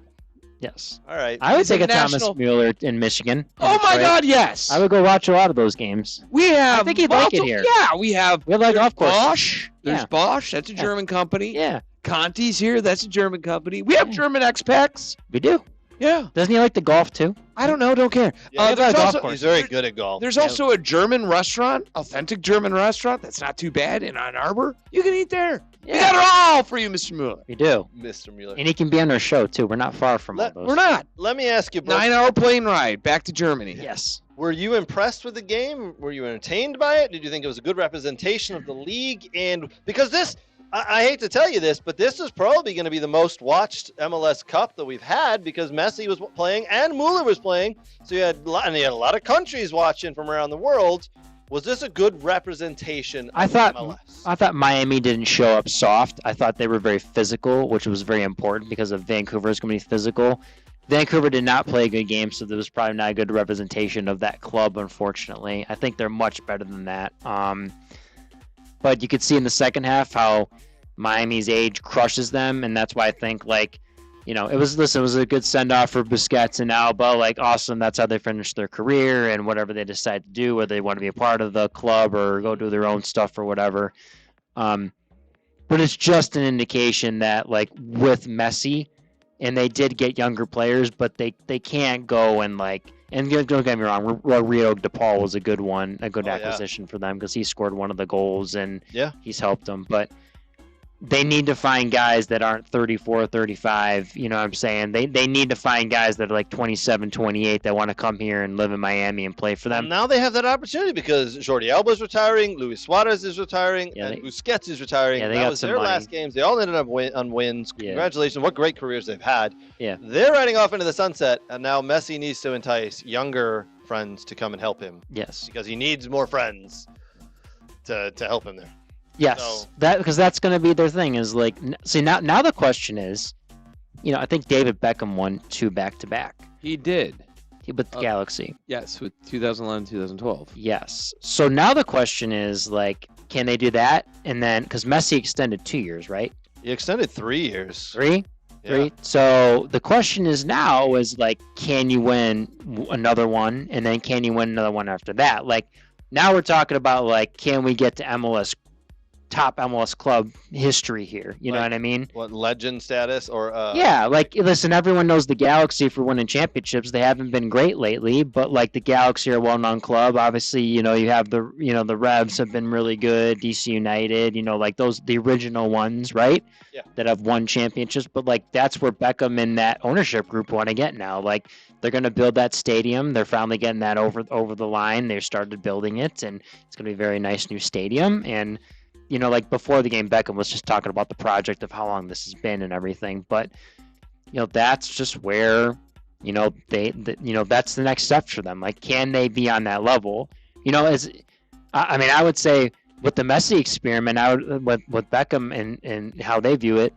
Yes. All right. I would He's take a a Thomas national- Müller in Michigan. in Oh, my Detroit. God, yes. I would go watch a lot of those games. We have. I think he'd like it multiple- here. Yeah, we have. We have like golf courses. Bosch. There's Yeah. Bosch. That's a German company. Yeah, Conti's here. That's a German company. We have German expats. we do. Yeah. Doesn't he like the golf too? I don't know. Don't care. Yeah, There's also, He's very good at golf. there's also a German restaurant, authentic German restaurant. That's not too bad in Ann Arbor. You can eat there. We Yeah. got it all for you, Mr. Mueller. We do. Mr. Mueller. And he can be on our show too. We're not far from all those. We're not. Let me ask you, Brooks, 9-hour plane ride back to Germany. Yes. were you impressed with the game? Were you entertained by it? Did you think it was a good representation of the league? And because this, I hate to tell you this, but this is probably going to be the most watched MLS Cup that we've had because Messi was playing and Müller was playing. So you had a lot of countries watching from around the world. Was this a good representation I of thought MLS? Miami didn't show up soft. I thought they were very physical, which was very important because of Vancouver's going to be physical. Vancouver did not play a good game, so there was probably not a good representation of that club, unfortunately. I think they're much better than that. But you could see in the second half how Miami's age crushes them, and that's why I think, like, it was a good send off for Busquets and Alba. Like, awesome. That's how they finished their career and whatever they decide to do, whether they want to be a part of the club or go do their own stuff or whatever. But it's just an indication that, like, with Messi, and they did get younger players, but they can't go and, like, and don't get me wrong, Rio DePaul was a good acquisition for them because he scored one of the goals and he's helped them. But they need to find guys that aren't 34, 35, you know what I'm saying? They need to find guys that are like 27, 28 that want to come here and live in Miami and play for them. Now they have that opportunity because Jordi Alba's retiring, Luis Suarez is retiring, and Busquets is retiring. Yeah, that was their money. Last games. They all ended up on wins. Yeah. Congratulations. What great careers they've had. Yeah. They're riding off into the sunset, and now Messi needs to entice younger friends to come and help him. Yes. Because he needs more friends to help him there. Yes, So- because that's going to be their thing. Is like, see now the question is, I think David Beckham won 2 back-to-back He did. with the Galaxy. Yes, with 2011, 2012. Yes. So now the question is, like, can they do that? And then because Messi extended 2 years, right? He extended 3 years. 3. So the question is now is like, can you win another one, and then can you win another one after that? Like, now we're talking about, like, can we get to top MLS club history here? You know what I mean? What, legend status or Yeah, like, listen, everyone knows the Galaxy for winning championships. They haven't been great lately, but like the Galaxy are a well-known club. Obviously, you have the Revs have been really good, DC United, like the original ones, right? Yeah. That have won championships, but like that's where Beckham and that ownership group want to get now. Like, they're going to build that stadium. They're finally getting that over the line. They started building it, and it's going to be a very nice new stadium. And like before the game, Beckham was just talking about the project of how long this has been and everything. But, that's just where, that's the next step for them. Like, can they be on that level? I would say with the Messi experiment, with Beckham and how they view it,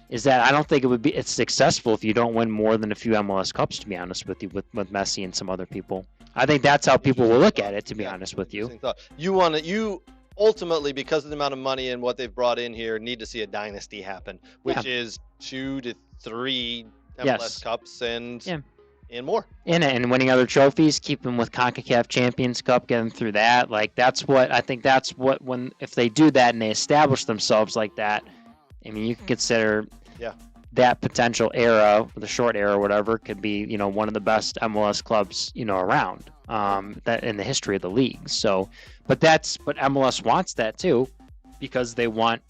is that I don't think it's successful if you don't win more than a few MLS Cups, to be honest with you, with Messi and some other people. I think that's how people will look at it, to be honest with you. You ultimately, because of the amount of money and what they've brought in here, need to see a dynasty happen, which is 2 to 3 MLS Cups and more. And winning other trophies, keep them with CONCACAF Champions Cup, get them through that. Like, if they do that and they establish themselves like that, I mean, you can consider that potential era, the short era, whatever, could be, one of the best MLS clubs, around that in the history of the league. So, but MLS wants that too, because they want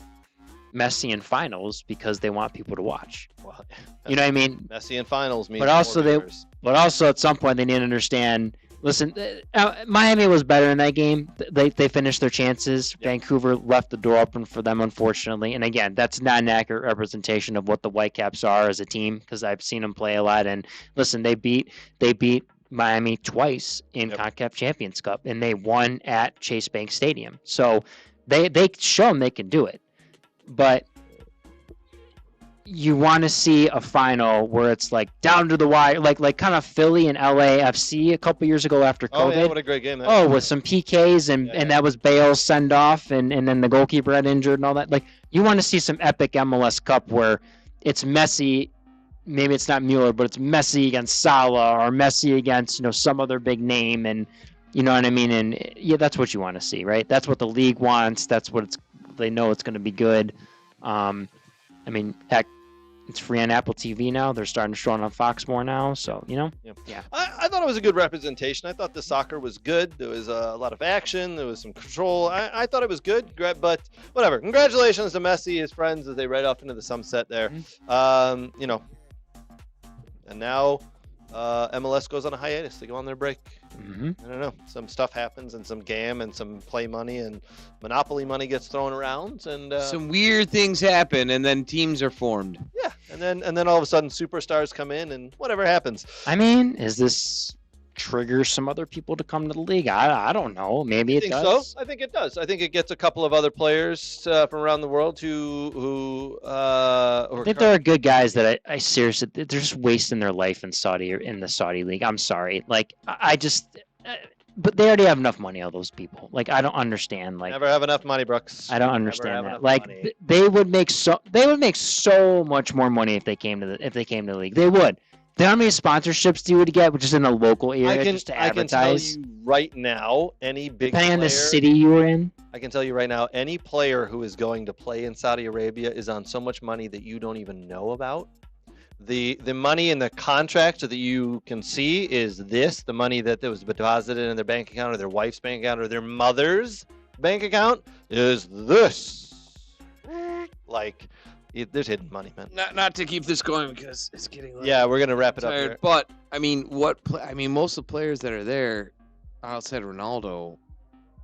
Messi in finals, because they want people to watch. Well, you know what I mean? Messi in finals means. But also at some point they need to understand. Listen, Miami was better in that game. They finished their chances. Yeah. Vancouver left the door open for them, unfortunately. And again, that's not an accurate representation of what the Whitecaps are as a team, because I've seen them play a lot. And listen, they beat Miami twice in CONCACAF Champions Cup, and they won at Chase Bank Stadium. So they show them they can do it. But you want to see a final where it's like down to the wire, like kind of Philly and LAFC a couple years ago after COVID. Oh, yeah, what a great game that was. With some PKs and that was Bale's send off and then the goalkeeper had injured and all that. Like, you want to see some epic MLS Cup where it's Messi, maybe it's not Müller, but it's Messi against Salah or Messi against, some other big name, and you know what I mean? And that's what you want to see, right? That's what the league wants. That's what they know it's going to be good. Heck, it's free on Apple TV now. They're starting to show it on Fox more now. So, Yeah. I thought it was a good representation. I thought the soccer was good. There was a lot of action. There was some control. I thought it was good, but whatever. Congratulations to Messi, his friends, as they ride off into the sunset there. Mm-hmm. And now MLS goes on a hiatus. They go on their break. Mm-hmm. I don't know. Some stuff happens, and some GAM and some play money and Monopoly money gets thrown around, and some weird things happen, and then teams are formed. Yeah, and then all of a sudden superstars come in, and whatever happens. I mean, is this trigger some other people to come to the league? I don't know. Maybe it does. So. I think it does. I think it gets a couple of other players from around the world who I think there are good guys that I seriously, they're just wasting their life in the Saudi league. I'm sorry. Like, I just but they already have enough money, all those people. Like, I don't understand. Like, Never have enough money, Brooks. I don't Never understand have that. enough Like, money. they would make so much more money if they came to the league. They would. The how many sponsorships do you would get, which is in the local area, just to I can tell advertise? you right now, any big Depending player, on the city you were in. I can tell you right now, any player who is going to play in Saudi Arabia is on so much money that you don't even know about. The money in the contract that you can see is this, the money that was deposited in their bank account or their wife's bank account or their mother's bank account is this. Like, there's hidden money, man. Not to keep this going because it's getting late. Yeah, we're gonna wrap it up Tired, here. but I mean, most of the players that are there outside Ronaldo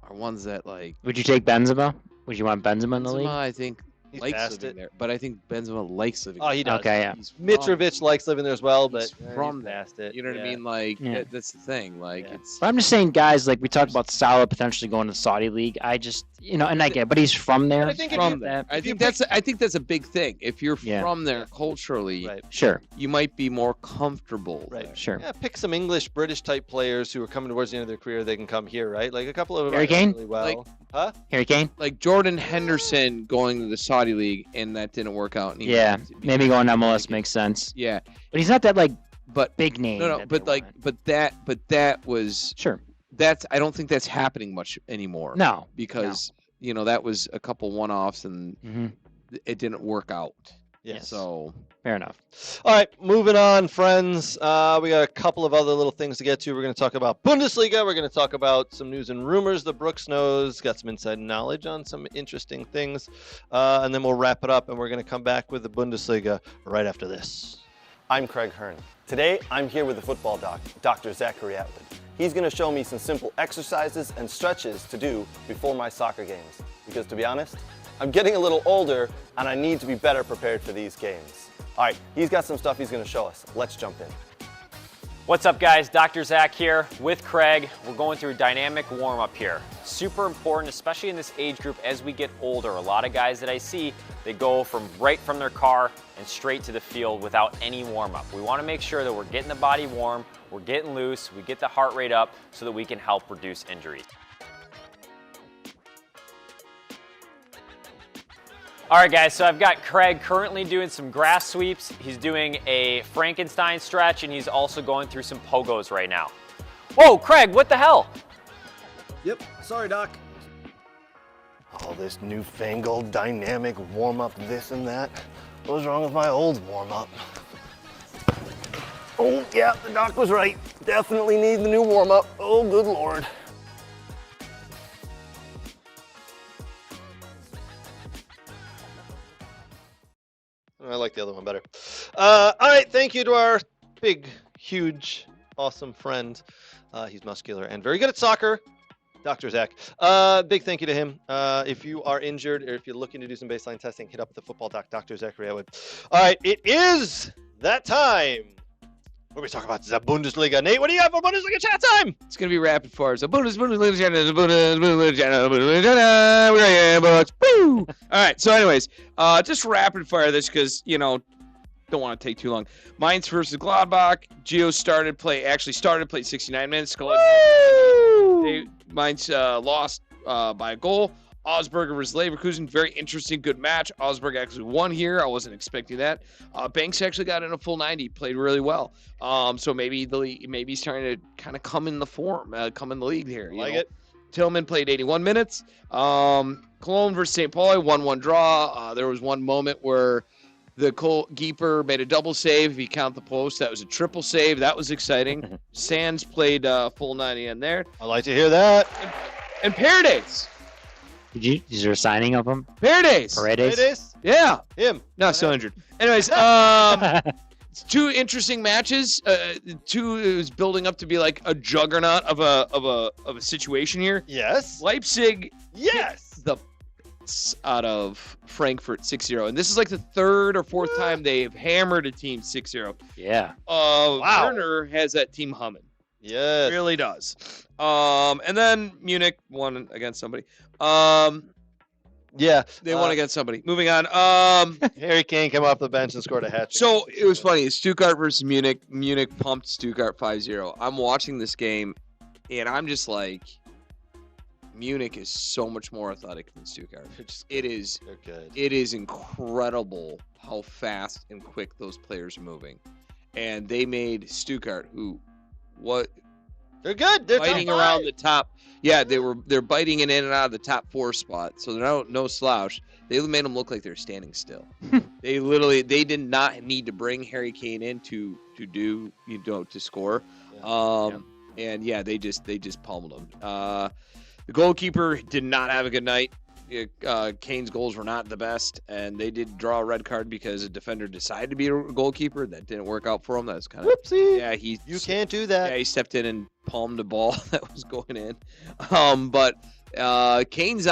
are ones that like. Would you take Benzema? Would you want Benzema in the Benzema, league? I think He's likes past living it. there, but I think Benzema likes living. Oh, he does. Okay, yeah. He's from- Mitrovic likes living there as well, but he's from he's there. past it. You know what I Yeah. mean? Like Yeah. that's the thing. Like Yeah. it's. But I'm just saying, guys, like we talked about Salah potentially going to the Saudi league. I just, and I get it, but he's from there. But I think if From you- there. I if you think that's a big thing. If you're Yeah. from there culturally, Right. Sure, you might be more comfortable. Right. there. sure. Yeah, pick some English, British type players who are coming towards the end of their career. They can come here, right? Like a couple of them Harry are doing Kane? really well. Harry Kane? Like Jordan Henderson going to the Saudi league and that didn't work out. And he Yeah, went to be- maybe going to MLS makes sense. Yeah, But he's not that like but big name. no, that but they like, want. but that was Sure. I don't think that's happening much anymore. No. because that was a couple one-offs and Hmm. it didn't work out. Yes. So Fair enough. All right, moving on, friends. We got a couple of other little things to get to. We're going to talk about Bundesliga. We're going to talk about some news and rumors that Brooks knows. Got some inside knowledge on some interesting things. And then we'll wrap it up, and we're going to come back with the Bundesliga right after this. I'm Craig Hearn. Today, I'm here with the football doc, Dr. Zachary Atwood. He's going to show me some simple exercises and stretches to do before my soccer games. Because to be honest, I'm getting a little older and I need to be better prepared for these games. All right, he's got some stuff he's going to show us. Let's jump in. What's up, guys? Dr. Zach here with Craig. We're going through a dynamic warm-up here. Super important, especially in this age group as we get older. A lot of guys that I see, they go right from their car and straight to the field without any warm-up. We want to make sure that we're getting the body warm, we're getting loose, we get the heart rate up so that we can help reduce injuries. All right, guys, so I've got Craig currently doing some grass sweeps. He's doing a Frankenstein stretch, and he's also going through some pogos right now. Whoa, Craig, what the hell? Yep, sorry, Doc. All this newfangled dynamic warm-up, this and that. What was wrong with my old warm-up? Oh, yeah, the doc was right. Definitely need the new warm-up. Oh, good Lord. I like the other one better. All right, thank you to our big, huge, awesome friend. He's muscular and very good at soccer, Dr. Zach. Big thank you to him. If you are injured or if you're looking to do some baseline testing, hit up the football doc, Dr. Zachary Atwood. All right, it is that time where we talk about the Bundesliga. Nate, what do you got for Bundesliga chat time? it's gonna be rapid fire. So Bundesliga. Woo! All right. So, anyways, just rapid fire this because don't want to take too long. Mainz versus Gladbach. Gio actually started, played 69 minutes. Mainz lost by a goal. Augsburg versus Leverkusen, very interesting, good match. Augsburg actually won here. I wasn't expecting that. Banks actually got in a full 90, played really well. So maybe he's trying to kind of come in the league here. Like it. Tillman played 81 minutes. Cologne versus St. Pauli, 1-1 draw. There was one moment where the goalkeeper made a double save. If you count the post, that was a triple save. That was exciting. Sands played full 90 in there. I like to hear that. And Paredes. Is there a signing of him? Paredes. Paredes? Yeah. Him. No, still injured. Anyways, it's two interesting matches. Two is building up to be like a juggernaut of a situation here. Yes. Leipzig. Yes. The out of Frankfurt 6-0, and this is like the third or fourth time they've hammered a team 6-0. Yeah. Wow. Werner has that team humming. Yes. Really does. And then Munich won against somebody. Yeah. They won against somebody. Moving on. Harry Kane came off the bench and scored a hat trick. So it was funny. Stuttgart versus Munich. Munich pumped Stuttgart 5-0. I'm watching this game, And I'm just like, Munich is so much more athletic than Stuttgart. They're good. It is incredible how fast and quick those players are moving. And they made Stuttgart, They're good. They're biting top around five. the top. Yeah, they're biting it in and out of the top 4 spot. So they're no slouch. They made them look like they're standing still. They did not need to bring Harry Kane in to score. And yeah, they just pummeled them. The goalkeeper did not have a good night. Kane's goals were not the best, and they did draw a red card because a defender decided to be a goalkeeper. That didn't work out for him. That was kind of whoopsie. Yeah, you can't do that. Yeah, he stepped in and palmed a ball that was going in. But Kane's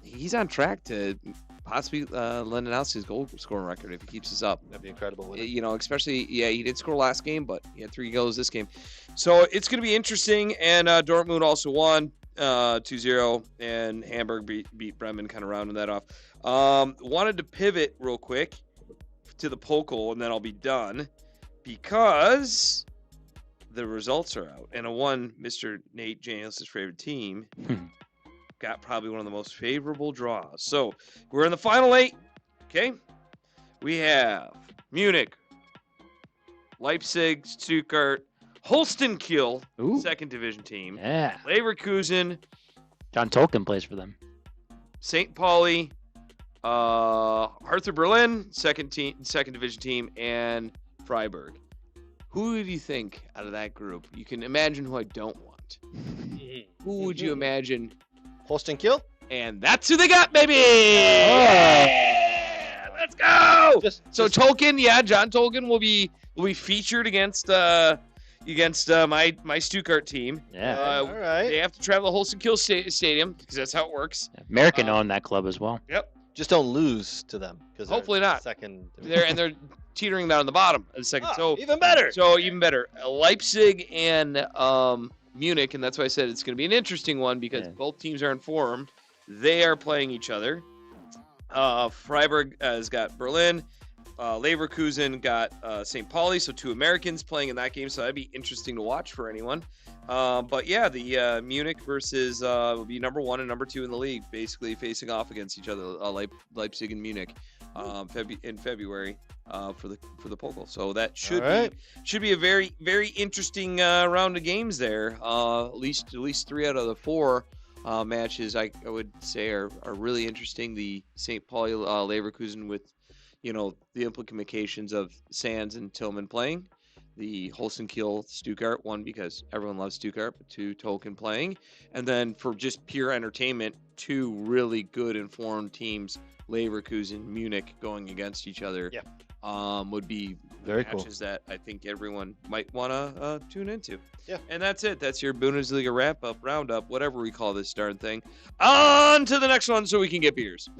he's on track to possibly Lewandowski's goal scoring record if he keeps this up. That'd be incredible. Wouldn't it? You know, especially he did score last game, but he had 3 goals this game. So it's going to be interesting. And Dortmund also won 2-0, and Hamburg beat Bremen, kind of rounding that off. Wanted to pivot real quick to the Pokal, and then I'll be done because the results are out. And Mr. Nate Janis' favorite team got probably one of the most favorable draws. So we're in the final 8. Okay, we have Munich, Leipzig, Stuttgart, Holstein Kiel, second division team. Yeah. Leverkusen. John Tolkien plays for them. St. Pauli, Hertha Berlin, second division team, and Freiburg. Who do you think out of that group? You can imagine who I don't want. Who would you imagine? Holstein Kiel? And that's who they got, baby! Yeah! Let's go! Tolkien, John Tolkien will be featured against my Stuttgart team. Yeah. All right. They have to travel to Holstein Kiel Stadium because that's how it works. American owned that club as well. Yep. Just don't lose to them. Hopefully not. Second. They're teetering down on the bottom of the second. Even better. So even better. Leipzig and Munich, and that's why I said it's going to be an interesting one because both teams are informed. They are playing each other. Freiburg has got Berlin. Leverkusen got St. Pauli, so 2 Americans playing in that game, so that'd be interesting to watch for anyone. But yeah, the Munich versus will be number 1 and number 2 in the league, basically facing off against each other, Leipzig and Munich, in February for the Pokal. So that should be a very, very interesting round of games there. At least 3 out of the 4 matches I would say are really interesting. The St. Pauli Leverkusen with the implications of Sands and Tillman playing. The Holstein Kiel Stuttgart, 1 because everyone loves Stuttgart, but 2 Tolkien playing. And then for just pure entertainment, 2 really good informed teams, Leverkusen, Munich, going against each other. Yeah. Would be very matches cool that I think everyone might want to tune into. Yeah. And that's it. That's your Bundesliga wrap-up, roundup, whatever we call this darn thing. On to the next one so we can get beers.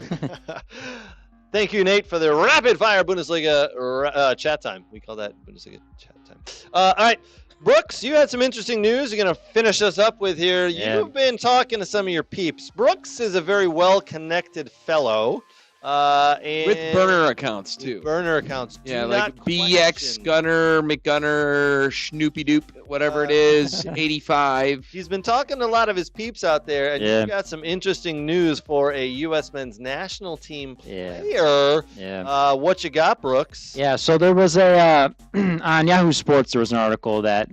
Thank you, Nate, for the rapid-fire Bundesliga chat time. We call that Bundesliga chat time. All right, Brooks, you had some interesting news you're going to finish us up with here. Yeah. You've been talking to some of your peeps. Brooks is a very well-connected fellow. And with burner accounts, too. Burner accounts. Yeah, like BX, Gunner, McGunner, Schnoopy Doop, whatever it is, 85. He's been talking to a lot of his peeps out there, and you've got some interesting news for a U.S. men's national team player. Yeah. What you got, Brooks? Yeah, so there was a on Yahoo Sports, there was an article that,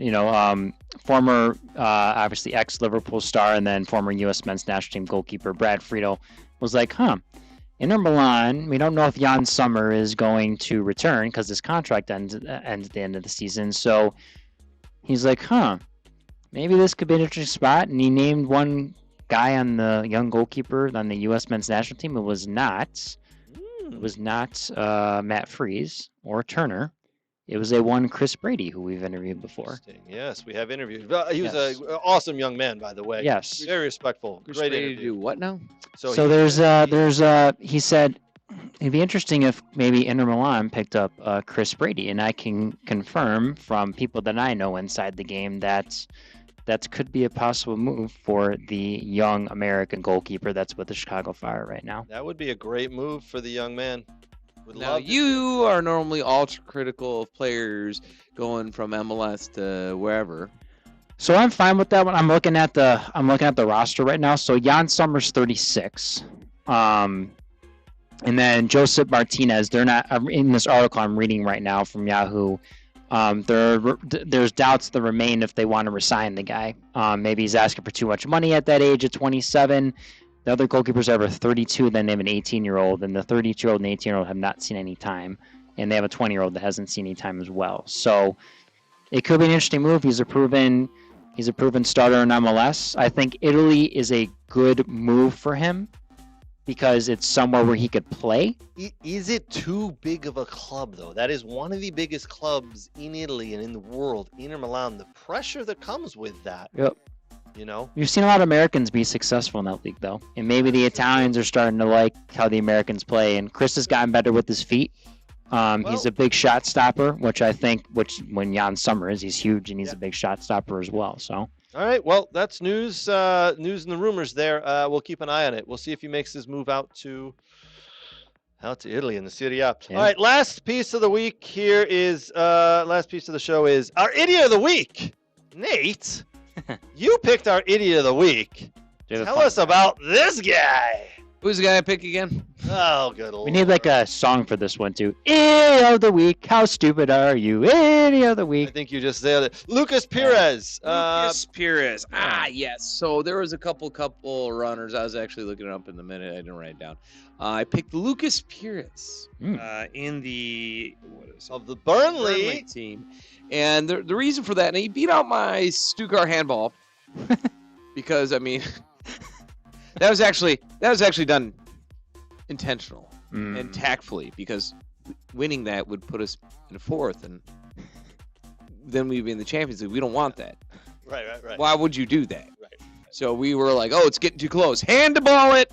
former, obviously ex-Liverpool star and then former U.S. men's national team goalkeeper Brad Friedel was like, Inter Milan, we don't know if Jan Sommer is going to return because his contract ends at the end of the season. So he's like, maybe this could be an interesting spot. And he named one guy on the young goalkeeper on the U.S. men's national team. It was not Matt Freese or Turner. It was one Chris Brady, who we've interviewed before. Yes, we have interviewed. He was an awesome young man, by the way. Yes. Very respectful. Chris Great Brady interview. do what now? So there's he said it'd be interesting if maybe Inter Milan picked up Chris Brady, and I can confirm from people that I know inside the game that could be a possible move for the young American goalkeeper that's with the Chicago Fire right now. That would be a great move for the young man. Now, you are normally ultra critical of players going from MLS to wherever. So I'm fine with that one. I'm looking at the roster right now. So Jan Sommer's 36. And then Joseph Martinez, they're not in this article I'm reading right now from Yahoo. There's doubts that remain if they want to resign the guy. Maybe he's asking for too much money at that age of 27. The other goalkeepers are 32, then they have an 18-year-old, and the 32-year-old and 18-year-old have not seen any time, and they have a 20-year-old that hasn't seen any time as well. So it could be an interesting move. He's a proven starter in MLS. I think Italy is a good move for him because it's somewhere where he could play. Is it too big of a club, though? That is one of the biggest clubs in Italy and in the world, Inter Milan. The pressure that comes with that. Yep. You know? You've seen a lot of Americans be successful in that league, though. And maybe the Italians are starting to like how the Americans play. And Chris has gotten better with his feet. He's a big shot stopper, which when Jan Sommer is, he's huge, and he's a big shot stopper as well. So. All right, well, that's news and the rumors there. We'll keep an eye on it. We'll see if he makes his move out to Italy in the Serie A. Yeah. All right, last piece of the week here is last piece of the show is our idiot of the week. Nate, you picked our idiot of the week. Tell us about this guy. Who's the guy I pick again? Oh, good Lord. We need like a song for this one too. Idiot of the week. How stupid are you? Idiot of the week. I think you just said it. Lucas Perez. Lucas Perez. Yes. So there was a couple runners. I was actually looking it up in a minute. I didn't write it down. I picked Lucas Perez in the of the Burnley team, and the reason for that, and he beat out my Stuttgart handball because I mean. That was actually done intentional and tactfully because winning that would put us in fourth, and then we'd be in the Champions League. We don't want that. Right. Why would you do that? Right. So we were like, oh, it's getting too close. Hand the ball it.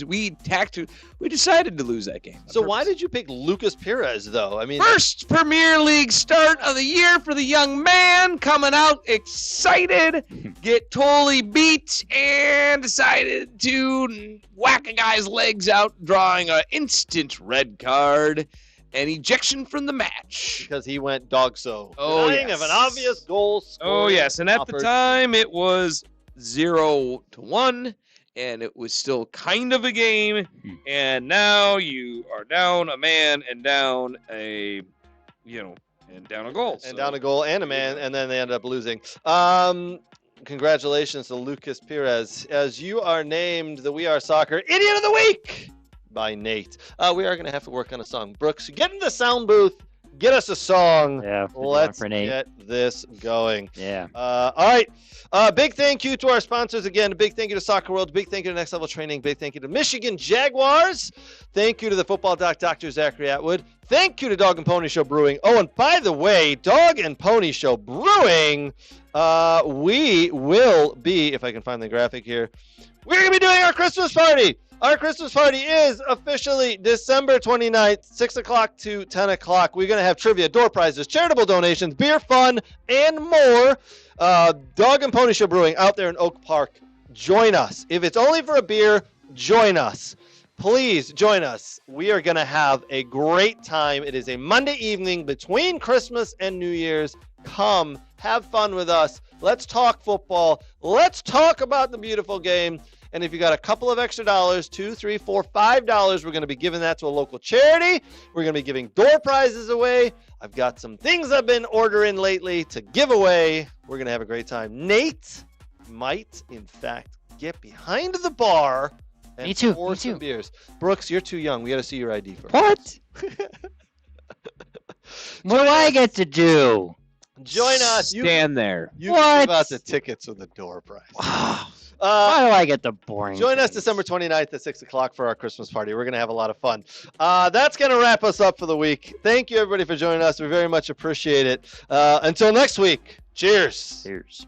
We decided to lose that game. So why did you pick Lucas Perez, though? I mean, first Premier League start of the year for the young man, coming out excited, get totally beat, and decided to whack a guy's legs out, drawing an instant red card and ejection from the match. Because he went dog-so. Oh, yes. Of an obvious goal scored. Oh, yes. And at the time, it was 0-1. And it was still kind of a game, and now you are down a man and down a goal. And down a goal and a man, and then they ended up losing. Congratulations to Lucas Perez, as you are named the We Are Soccer Idiot of the Week by Nate. We are going to have to work on a song. Brooks, get in the sound booth. Get us a song. Yeah, let's get this going. Yeah. All right. Big thank you to our sponsors again. A big thank you to Soccer World. Big thank you to Next Level Training. Big thank you to Michigan Jaguars. Thank you to the football doc, Dr. Zachary Atwood. Thank you to Dog and Pony Show Brewing. Oh, and by the way, Dog and Pony Show Brewing, we will be, if I can find the graphic here, we're going to be doing our Christmas party. Our Christmas party is officially December 29th, 6 o'clock to 10 o'clock. We're going to have trivia, door prizes, charitable donations, beer fun, and more. Dog and Pony Show Brewing out there in Oak Park. Join us. If it's only for a beer, join us. Please join us. We are going to have a great time. It is a Monday evening between Christmas and New Year's. Come, have fun with us. Let's talk football. Let's talk about the beautiful game. And if you got a couple of extra dollars, $2, $3, $4, $5, we're going to be giving that to a local charity. We're going to be giving door prizes away. I've got some things I've been ordering lately to give away. We're going to have a great time. Nate might, in fact, get behind the bar and pour some beers. Brooks, you're too young. We got to see your ID first. What? What do I get to do? Join us. Stand there. You can give out the tickets with the door prize. Why do I get the boring Join us things? December 29th at 6 o'clock for our Christmas party. We're going to have a lot of fun. That's going to wrap us up for the week. Thank you, everybody, for joining us. We very much appreciate it. Until next week, cheers. Cheers.